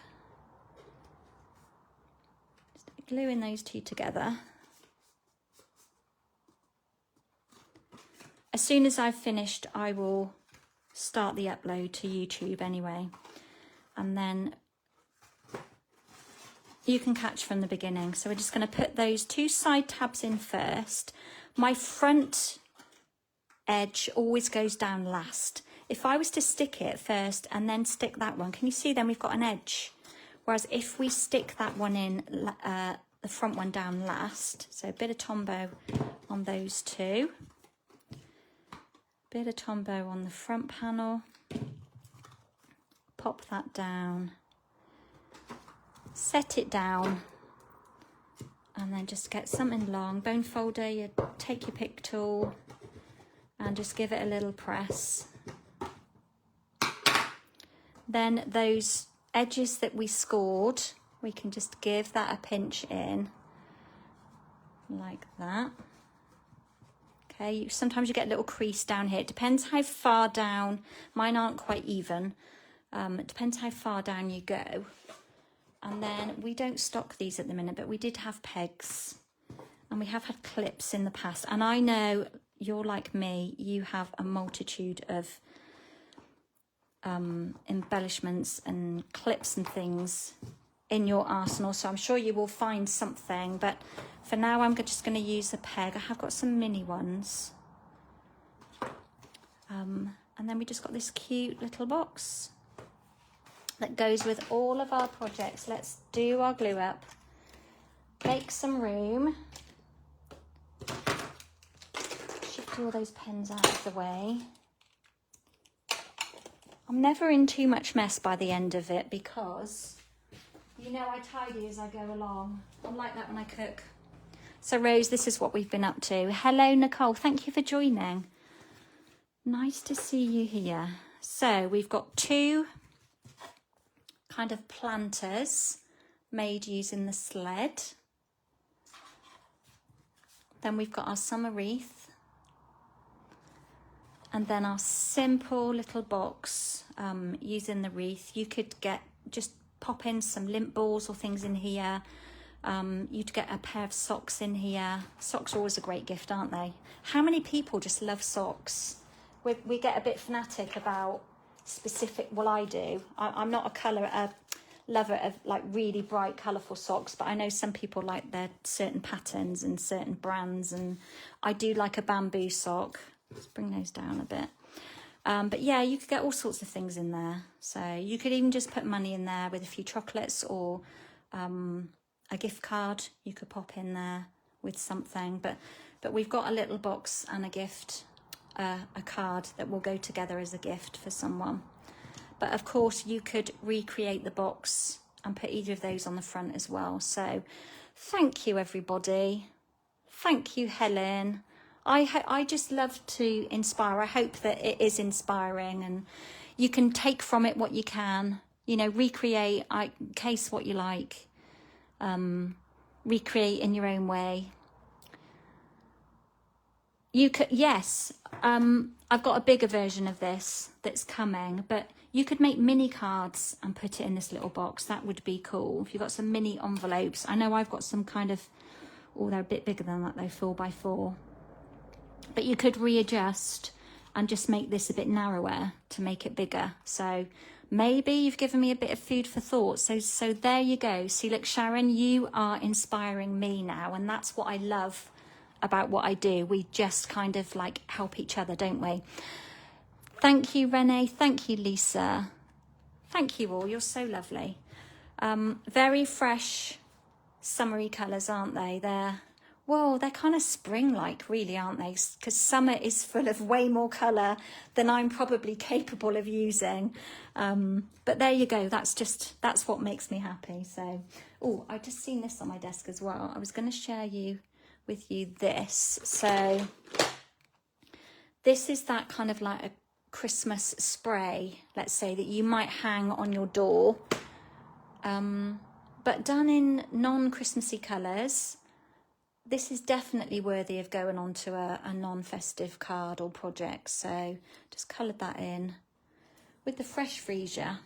Just gluing those 2 together. As soon as I've finished, I will start the upload to YouTube anyway. And then you can catch from the beginning. So we're just going to put those 2 side tabs in first. My front edge always goes down last. If I was to stick it first and then stick that one, can you see then we've got an edge? Whereas if we stick that one in, the front one down last, so a bit of Tombow on those 2. Bit of Tombow on the front panel. Pop that down. Set it down, and then just get something long, bone folder, you take your pick tool and just give it a little press. Then those edges that we scored, we can just give that a pinch in like that. Okay, sometimes you get a little crease down here. It depends how far down, mine aren't quite even. It depends how far down you go. And then we don't stock these at the minute, but we did have pegs and we have had clips in the past. And I know you're like me, you have a multitude of embellishments and clips and things in your arsenal. So I'm sure you will find something, but for now I'm just going to use a peg. I have got some mini ones. And then we just got this cute little box that goes with all of our projects. Let's do our glue up. Make some room. Shift all those pens out of the way. I'm never in too much mess by the end of it because, you know, I tidy as I go along. I'm like that when I cook. So Rose, this is what we've been up to. Hello, Nicole. Thank you for joining. Nice to see you here. So we've got 2 kind of planters made using the sled. Then we've got our summer wreath, and then our simple little box using the wreath. You could just pop in some lint balls or things in here. You'd get a pair of socks in here. Socks are always a great gift, aren't they? How many people just love socks? We get a bit fanatic about specific, well, I do. I'm not a lover of like really bright colourful socks, but I know some people like their certain patterns and certain brands, and I do like a bamboo sock. Let's bring those down a bit. But yeah, you could get all sorts of things in there. So you could even just put money in there with a few chocolates, or a gift card you could pop in there, with something, but we've got a little box and a gift, a card that will go together as a gift for someone. But of course you could recreate the box and put either of those on the front as well. So thank you, everybody. Thank you, Helen. I just love to inspire. I hope that it is inspiring and you can take from it what you can, you know, recreate, case what you like, recreate in your own way. You could, yes, I've got a bigger version of this that's coming, but you could make mini cards and put it in this little box. That would be cool. If you've got some mini envelopes. I know I've got some kind of, oh, they're a bit bigger than that though, 4x4. But you could readjust and just make this a bit narrower to make it bigger. So maybe you've given me a bit of food for thought. So there you go. See, look, Sharon, you are inspiring me now. And that's what I love about what I do. We just kind of like help each other, don't we? Thank you, Renee. Thank you, Lisa. Thank you all. You're so lovely. Very fresh, summery colours, aren't they? They're kind of spring-like, really, aren't they? Because summer is full of way more colour than I'm probably capable of using. But there you go. That's what makes me happy. So, oh, I've just seen this on my desk as well. I was going to share with you this. So this is that kind of like a Christmas spray, let's say, that you might hang on your door, but done in non-Christmassy colours. This is definitely worthy of going on to a non-festive card or project. So just coloured that in with the fresh freesia.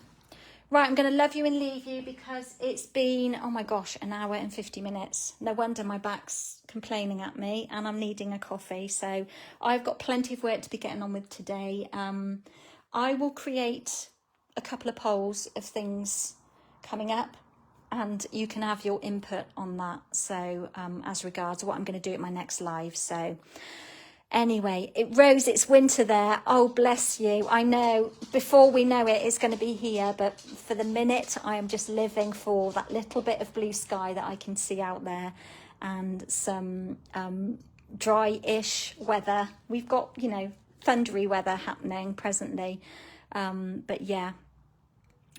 Right, I'm going to love you and leave you because it's been, oh my gosh, an hour and 50 minutes. No wonder my back's complaining at me and I'm needing a coffee. So I've got plenty of work to be getting on with today. I will create a couple of polls of things coming up and you can have your input on that. So as regards what I'm going to do at my next live. So anyway, Rose, it's winter there. Oh, bless you. I know before we know it, it's going to be here. But for the minute, I am just living for that little bit of blue sky that I can see out there and some dry-ish weather. We've got, you know, thundery weather happening presently. But yeah,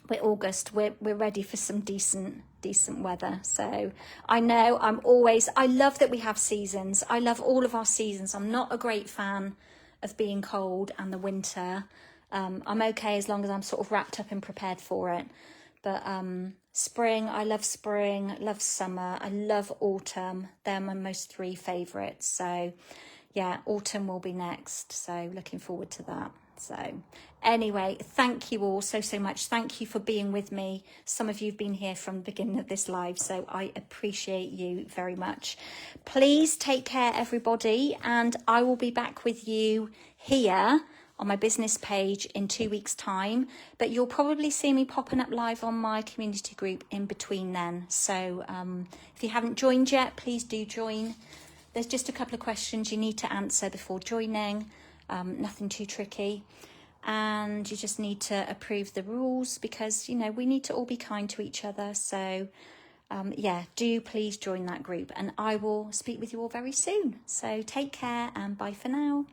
we're August. We're ready for some decent weather. So I know I love that we have seasons. I love all of our seasons. I'm not a great fan of being cold and the winter. I'm okay as long as I'm sort of wrapped up and prepared for it. But spring, I love summer. I love autumn. They're my most three favourites. So yeah, autumn will be next. So looking forward to that. So anyway, thank you all so much. Thank you for being with me. Some of you have been here from the beginning of this live, so I appreciate you very much. Please take care, everybody, and I will be back with you here on my business page in 2 weeks' time, but you'll probably see me popping up live on my community group in between then. So if you haven't joined yet, please do join. There's just a couple of questions you need to answer before joining. Nothing too tricky, and you just need to approve the rules because, you know, we need to all be kind to each other. So yeah, do please join that group and I will speak with you all very soon. So take care and bye for now.